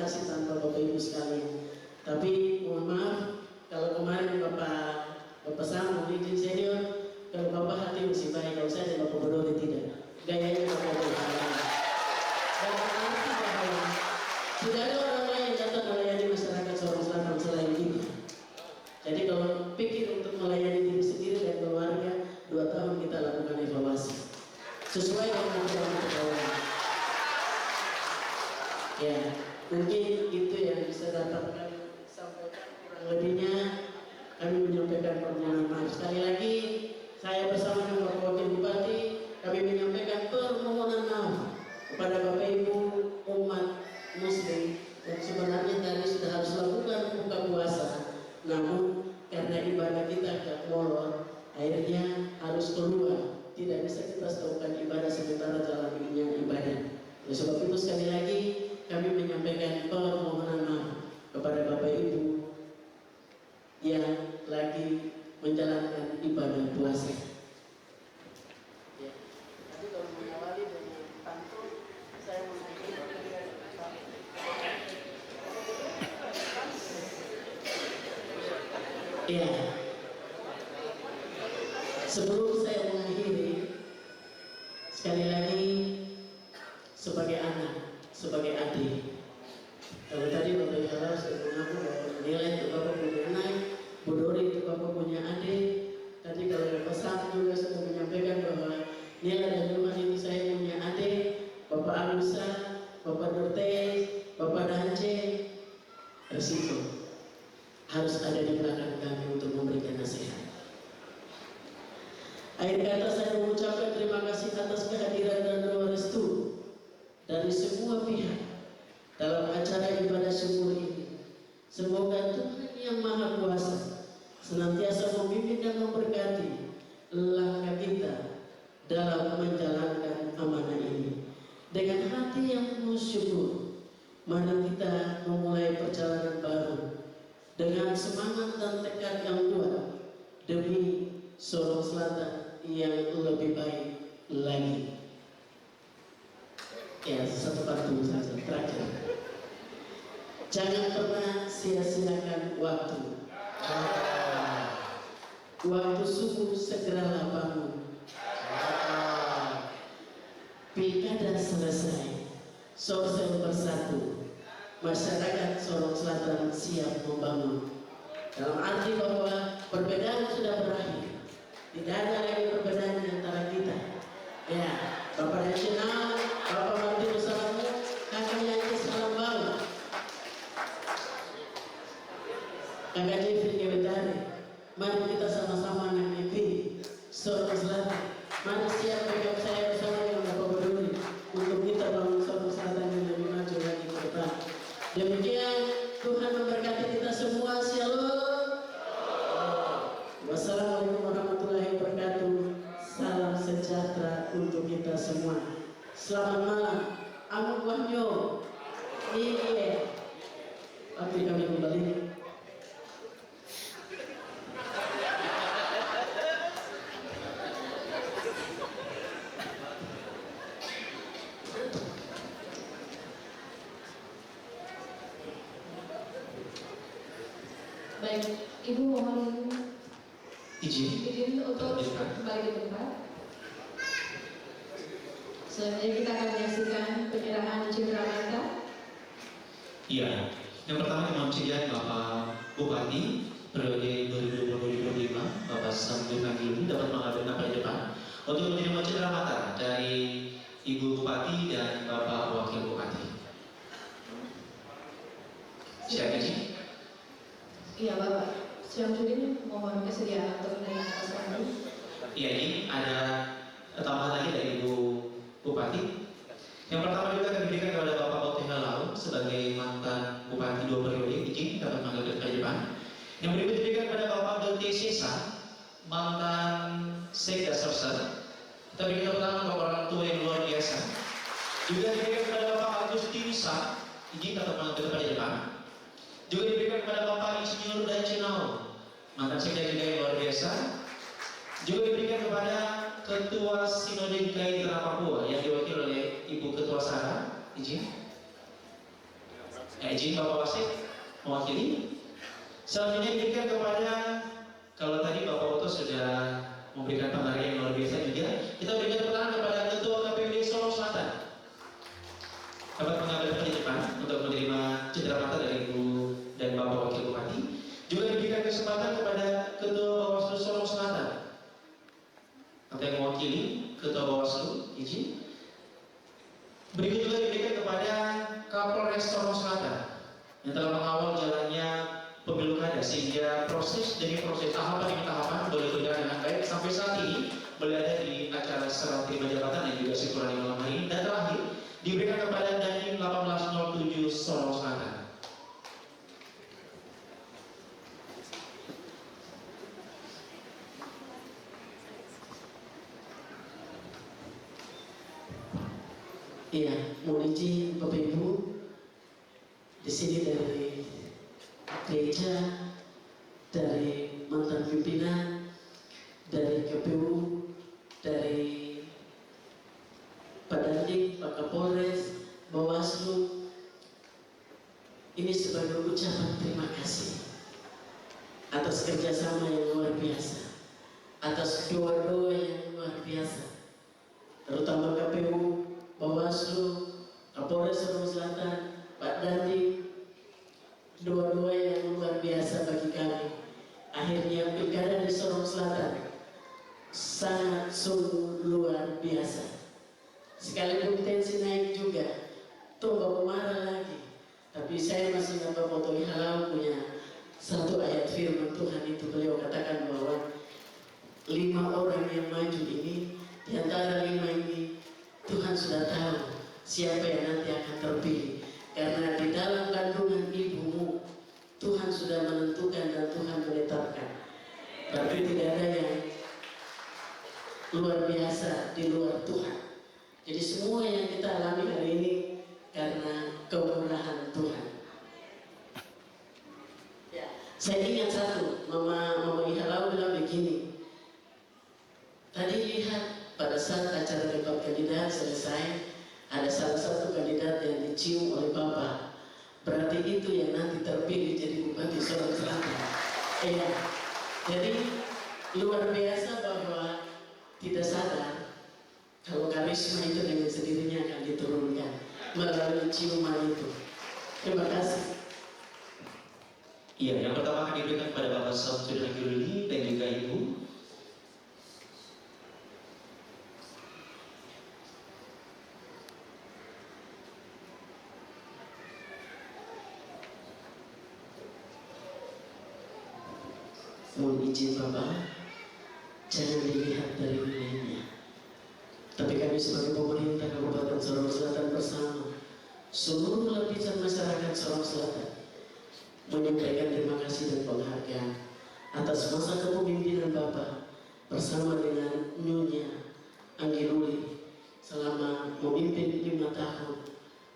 kasih tanpa Bapak Ibu sekalian. Tapi mohon maaf kalau kemarin Bapak Sam izin senior, kalau Bapak hati masih baik, kalau saya Bapak Bodori tidak. Gayanya Bapak Bodori. Dan berarti bahwa tidak ada orang lain yang dapat melayani masyarakat Sorong Selatan selain kita. Jadi kalau pikir untuk melayani diri sendiri dan keluarga, 2 tahun kita lakukan evaluasi sesuai dengan aturan pergaulan. Ya, mungkin itu yang bisa dapat kami sampaikan. Kurang lebihnya kami menyampaikan permohonan maaf. Sekali lagi, saya bersama dengan Bapak Wakil Bupati, kami menyampaikan permohonan maaf kepada Bapak Ibu umat Muslim yang sebenarnya tadi sudah harus lakukan buka puasa, namun karena ibadah kita agak molor, akhirnya harus keluar. Tidak bisa kita lakukan ibadah sementara jalannya ibadah. Oleh sebab itu sekali lagi kami menyampaikan permohonan maaf kepada Bapak Ibu yang lagi menjalankan ibadah puasa. Ya. Tapi kalau mengawali dengan pantun, saya mengakhiri. Ya. Sebelum saya mengakhiri, sekali lagi sebagai anak, sebagai adik. Kalau tadi Bapak Ibu sudah mengaku bahwa nilai itu Bapak punya anak, Bodori itu Bapak punya adik. Tadi kalau Bapak Sam juga sudah menyampaikan bahwa nilai dan rumah ini saya punya adik, Bapak Agusa, Bapak Dortes, Bapak Dance. Resiko harus ada di belakang kami untuk memberikan nasihat. Akhir kata saya mengucapkan terima kasih atas kehadiran dan doa restu dari semua pihak dalam acara ibadah syukur ini. Semoga Tuhan yang Maha Kuasa senantiasa membimbing dan memberkati langkah kita dalam menjalankan amanah ini. Dengan hati yang penuh syukur, mari kita memulai perjalanan baru dengan semangat dan tekad yang kuat demi Sorong Selatan yang lebih baik lagi. Ya, satu pantun saja terakhir. Jangan pernah sia-siakan waktu. Waktu subuh segeralah bangun. Pilkada selesai, Sorsel bersatu, masyarakat Sorong Selatan siap membangun. Dalam arti bahwa perbedaan sudah berakhir. Tidak ada lagi perbedaan di antara kita. Ya, Bapak Nasional, Bapak Menteri bersamamu, Kakak Yanti salam bau, Kakak Jeffrey Gewetari. Mari kita sama-sama anak negeri Sorong Selatan. Mari siap backup saya bersama dengan Bapak Bodori untuk kita bangun Sorong Selatan yang lebih maju lagi ke depan. Demikian, Tuhan memberkati kita semua. Shalom. Wassalamualaikum warahmatullahi wabarakatuh. Salam sejahtera untuk kita semua. Selamat malam. Amun Wahyo. Iya. Waktu kami kembali. Baik, Ibu mohon izin untuk kembali ke tempat. Selanjutnya kita akan menyaksikan penyerahan cenderamata. Iya, yang pertama kemanusiaan Bapak Bupati periode 2020-2025 Bapak Sambil Nagiluni dapat mengambil nama di depan untuk menerima cenderamata dari Ibu Bupati dan Bapak Wakil Bupati. Siapa sih? Iya Bapak, Syamsuddin mohon kesediaan untuk menerima atas panggung. Iya, ini ada tambahan lagi dari Ibu Bupati. Yang pertama juga akan diberikan kepada Bapak Oteha Lau sebagai mantan Bupati 2 periode, izin dapat manggil ke depan. Yang berikut diberikan kepada Bapak Dote Sesa, mantan Sekda Sorser. Kita berikan tepuk tangan kepada orang tua yang luar biasa. Juga diberikan kepada Bapak Agustinsa, izin dapat manggil ke depan. Juga diberikan kepada Bapak Insinyur Dancinau, mantan Sekda juga yang luar biasa. Juga diberikan kepada Ketua Sinode GKI Tanah Papua yang diwakili oleh Ibu Ketua Sarah, izin. Izin Bapak Wasit mewakili. Selanjutnya diberikan kepada, kalau tadi Bapak Oto sudah memberikan penghargaan yang luar biasa juga, kita berikan tepuk tangan kepada Ketua KPUD Sorong Selatan. Dapat mengambil depan di depan untuk menerima cendera mata dari Ibu dan Bapak Wakil Bupati. Juga diberikan kesempatan kepada Ketua Bawaslu Sorong Selatan atau yang mewakili Ketua Bawaslu, izin. Berikut juga diberikan kepada Kapolres Sorong Selatan yang telah mengawal jalannya pemilu kada sehingga proses demi proses, tahapan demi tahapan boleh berjalan dengan baik sampai saat ini boleh ada di acara serah terima jabatan dan juga simpulan di malam hari ini. Dan terakhir diberikan kepada Dandim 1807 Sorong Selatan. Iya, mohon izin Bapak Ibu, di sini dari gereja, dari mantan pimpinan, dari KPU, dari Pak Dandim, Pak Kapolres, Bawaslu, ini sebagai ucapan terima kasih atas kerjasama yang luar biasa, atas doa-doa yang luar biasa, terutama KPU, Bawaslu, Kapolres Sorong Selatan, Pak Dandim, doa-doa yang luar biasa bagi kami. Akhirnya pilkada di Sorong Selatan sangat sungguh luar biasa. Sekalipun tensi naik juga, tombak marah lagi. Tapi saya masih ingat Bapak Oto Ihalau punya satu ayat firman Tuhan itu, beliau katakan bahwa 5 orang yang maju ini, di antara 5 ini Tuhan sudah tahu siapa yang nanti akan terpilih. Karena di dalam kandungan ibumu Tuhan sudah menentukan dan Tuhan menetapkan. Berarti tidak ada yang luar biasa di luar Tuhan. Jadi semua yang kita alami hari ini karena kemurahan Tuhan. Ya, saya ingat satu, Mama Ihalau bilang begini. Tadi lihat pada saat acara debat kandidat selesai, ada salah satu kandidat yang dicium oleh Bapak. Berarti itu yang nanti terpilih jadi Bupati Sorong Selatan. Iya. Jadi luar biasa bahwa tidak sadar kalau karisma itu dengan sendirinya akan diturunkan melalui ciuman itu. Terima kasih. Iya, yang pertama akan diberikan kepada Bapak Samsudin Akiluli dan juga Ibu. Mohon izin Bapak, jangan dilihat dari nilainya. Tapi kami sebagai pemerintah Kabupaten Sorong Selatan bersama seluruh lapisan masyarakat Sorong Selatan menyampaikan terima kasih dan penghargaan atas masa kepemimpinan Bapak bersama dengan Nyonya Angeluli selama memimpin 5 tahun.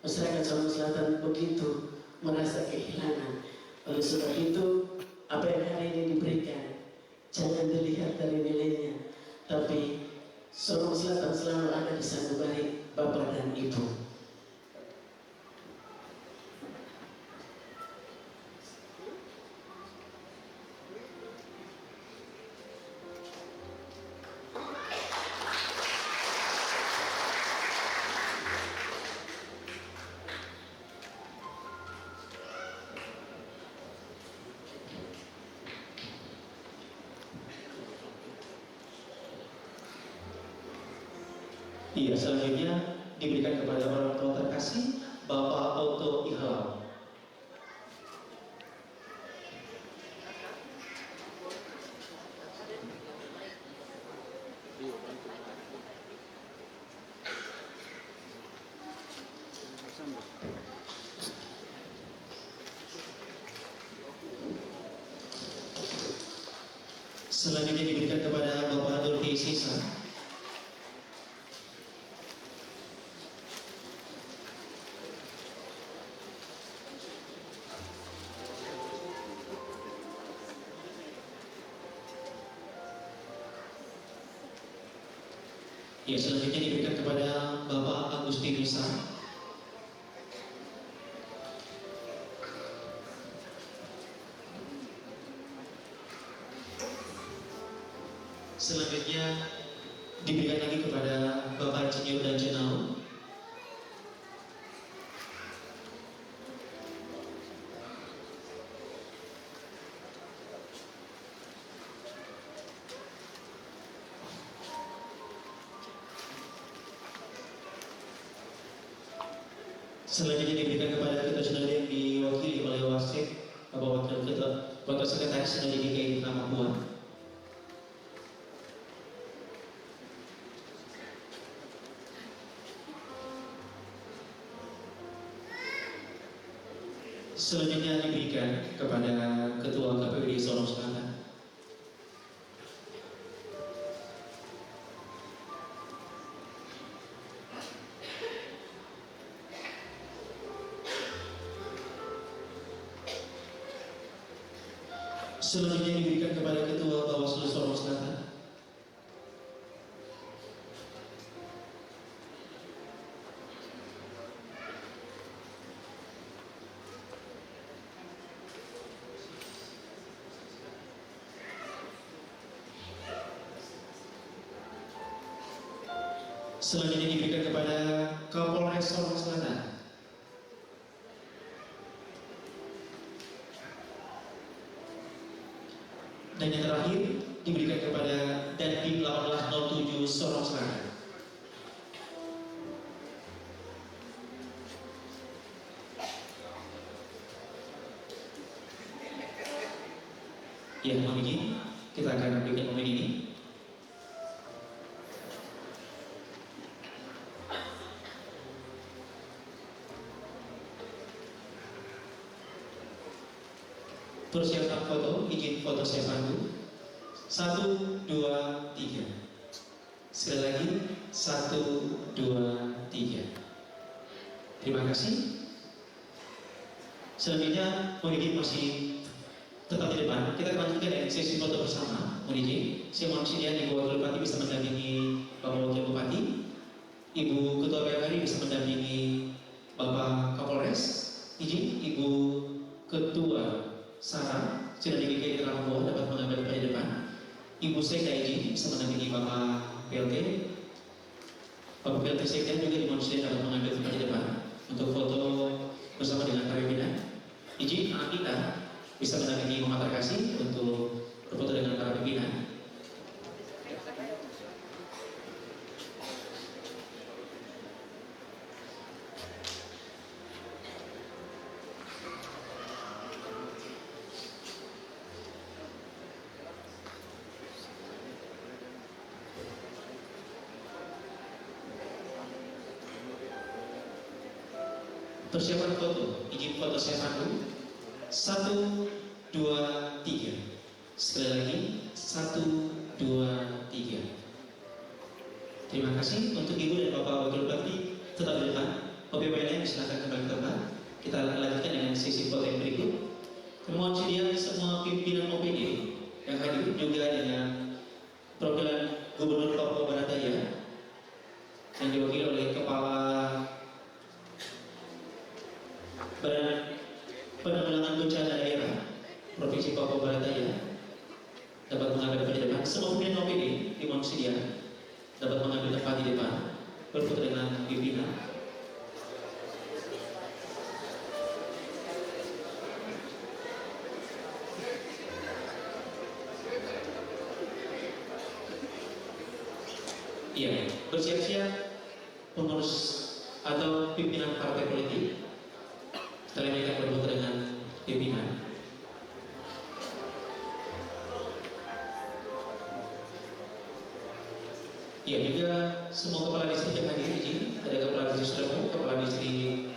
Masyarakat Sorong Selatan begitu merasa kehilangan. Oleh sebab itu, apa yang hari ini diberikan jangan dilihat dari nilainya, tapi Sorong Selatan selalu ada di sanubari Bapak dan Ibu. Iya, selanjutnya diberikan kepada orang tua terkasih Bapak Oto Ihalau. Selanjutnya diberikan kepada Bapak Dorti Sisa. Ya, selanjutnya diberikan kepada Bapak Agustin Nisa. Selanjutnya diberikan lagi kepada Bapak Insinyur dan Jenau. Selanjutnya diberikan kepada Ketua Sinode yang diwakili oleh Wasit, Bapak Wakil Sekretaris Sinode GKI Putra Papua. Selanjutnya diberikan kepada Ketua KPUD Sorong Selatan. Selanjutnya diberikan kepada Ketua Bawaslu Sorong Selatan. Selanjutnya diberikan kepada Kapolres Sorong Selatan. Dan yang terakhir diberikan kepada Dandim 1807 Sorong Selatan. Ya, mohon izin, kita akan berikan momen ini. Persiapan foto, izin foto saya pandu. 1, 2, 3. Sekali lagi 1, 2, 3. Terima kasih. Selanjutnya mohon izin masih tetap di depan. Kita akan lanjutkan dengan sesi foto bersama. Mohon izin, saya mohon izin Ibu Wakil Bupati bisa mendampingi Bapak Wakil Bupati, Ibu Ketua BKD bisa mendampingi Bapak Kapolres. Izin Ibu Ketua Sarang sudah digigit di dalam bawah dapat mengambil pada depan. Ibu Sekda izin bisa mendampingi Bapak PLT. Bapak PLT Sekda juga dimaksudkan dapat mengambil pada depan untuk foto bersama dengan para pimpinan. Izin anak kita bisa mendampingi Muhammad Terkasih untuk berfoto dengan para pimpinan. Persiapan foto, izin foto saya pandu. 1, 2, 3. Sekali lagi 1, 2, 3. Terima kasih untuk Ibu dan Bapak Wakil Bupati tetap di depan. OPP lain silakan kembali ke tempat. Kita lanjutkan dengan sesi foto yang berikut. Mohon sedia semua pimpinan OPD yang hadir juga dengan perwakilan Gubernur Papua Barat Daya yang diwakili oleh Kepala Badan Penanggulangan Bencana Daerah Provinsi Papua Barat Daya dapat mengambil tempat di depan. Semua pimpinan OPD dimohon sedia dapat mengambil tempat di depan berfoto dengan pimpinan. Iya, bersiap-siap pengurus atau pimpinan partai politik setelah mereka berfoto dengan pimpinan. Ya, juga semua kepala distrik yang hadir izin. Ada kepala distrik Sulamu, kepala distrik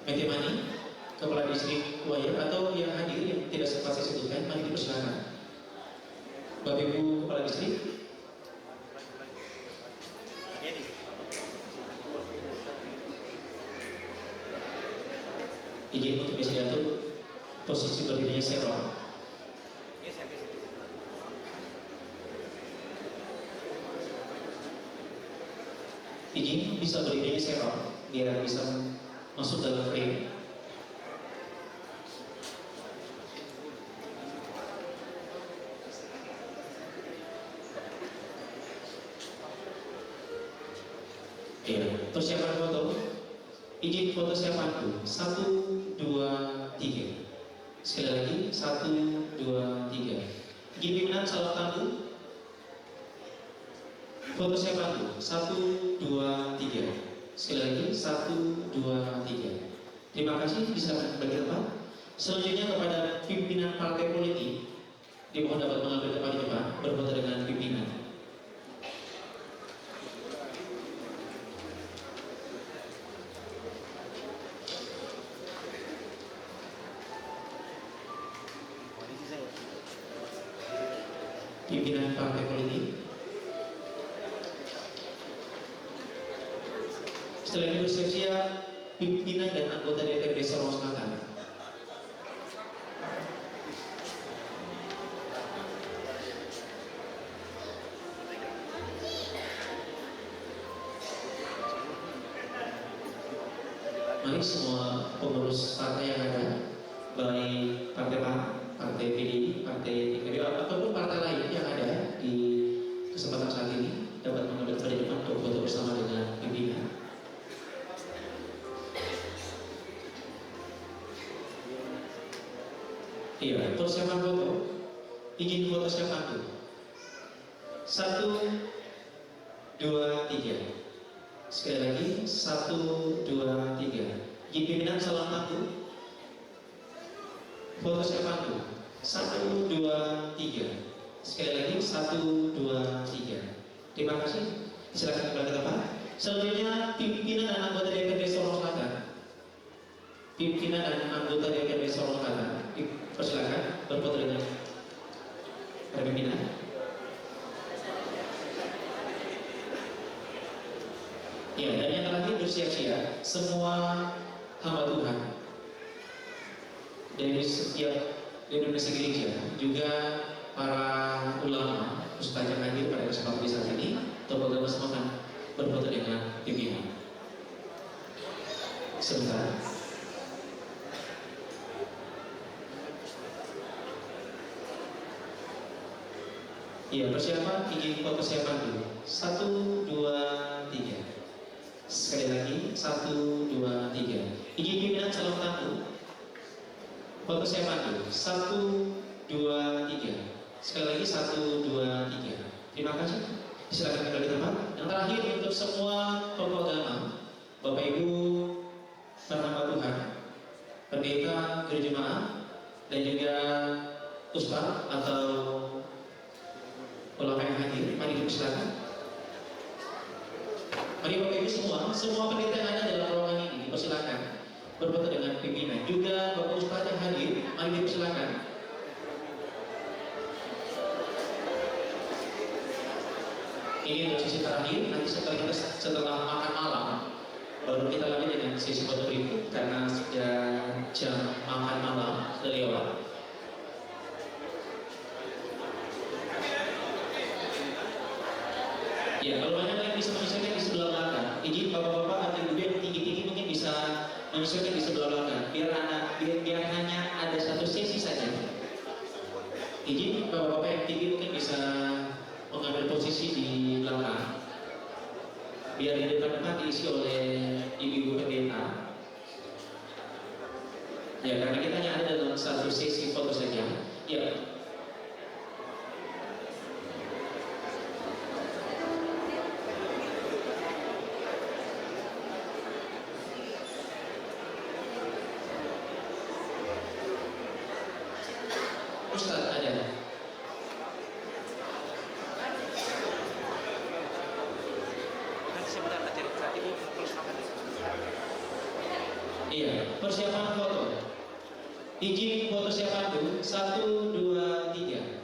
Metemani, kepala distrik Wayar atau yang hadir yang tidak sempat saya sebutkan, mari dipersilakan. Bapak Ibu kepala distrik. Izin untuk bisa diatur posisi berdirinya serong. Izin bisa berdirinya serong biar bisa masuk dalam frame. persiapan foto. Izin foto siapanku. 1, 2, 3. Sekali lagi 1, 2, 3. Izin pimpinan salam tangguh. Foto siapanku. 1, 2, 3. Sekali lagi 1, 2, 3. Terima kasih, bisa bagi tempat. Selanjutnya kepada pimpinan partai politik, dimohon dapat mengambil tempat di depan berfoto dengan pimpinan. Pimpinan partai politik. Setelah itu bersiap-siap pimpinan dan anggota DPRD Sorong Selatan. Mari semua pengurus partai yang ada, baik partai PAN, partai PDI, partai TKB, ataupun partai lain yang ada di kesempatan saat ini dapat mengambil pada depan untuk foto bersama dengan pimpinan. Iya, persiapan foto. Izin foto siapanku. 1, 2, 3. Sekali lagi 1, 2, 3. Izin pimpinan salam tangguh. Foto siapanku. 1, 2, 3. Sekali lagi 1, 2, 3. Terima kasih. Silakan kembali ke tempat. Selanjutnya pimpinan dan anggota DPRD Sorong Selatan. Pimpinan dan anggota DPRD Sorong Selatan. Persilakan berfoto dengan pimpinan. Ya, dan yang terakhir bersiap-siap semua hamba Tuhan dari setiap Indonesia Gereja, juga para ulama, ustaz yang hadir pada kesempatan saat ini, atau bagaimana semua berfoto dengan pimpinan. Sebentar. Iya, persiapan, izin foto persiapan dulu. 1, 2, 3. Sekali lagi 1, 2, 3. Izin pimpinan salam tangguh. Foto persiapan dulu. 1, 2, 3. Sekali lagi 1, 2, 3. Terima kasih. Silakan kembali tempat. Yang terakhir untuk semua tokoh agama, Bapak Ibu penghamba Tuhan, pendeta gereja jemaat, dan juga ustaz atau ulama yang hadir, mari dipersilakan. Mari Bapak Ibu semua pendeta yang ada dalam ruangan ini dipersilakan berfoto dengan pimpinan. Juga Bapak Ustaz yang hadir, mari dipersilakan. Ini untuk sesi terakhir. Nanti setelah makan malam baru kita lanjut dengan sesi foto berikut karena sudah jam makan malam lewat. Ya, kalau banyak yang bisa menyesuaikan di sebelah belakang, izin bapak-bapak atau ibu yang tinggi-tinggi mungkin bisa menyesuaikan di sebelah belakang, biar hanya ada satu sesi saja. Izin bapak-bapak yang tinggi mungkin bisa mengambil posisi di belakang, biar di depan-depan diisi oleh ibu-ibu pendeta. Ya, karena kita hanya ada dalam satu sesi foto saja. Ya. Ustaz ada. Nanti sebentar aja, saat ini terus makan. Iya, persiapan foto. Izin foto siapan dulu. 1, 2, 3.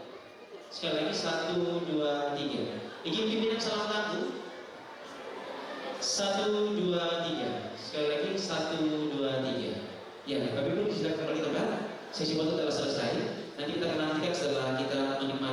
Sekali lagi 1, 2, 3. Izin pimpinan salam tangguh. 1, 2, 3. Sekali lagi 1, 2, 3. Ya, Bapak Ibu silakan kembali tempat. Sesi foto telah selesai. Nanti kita akan nantikan setelah kita menikmati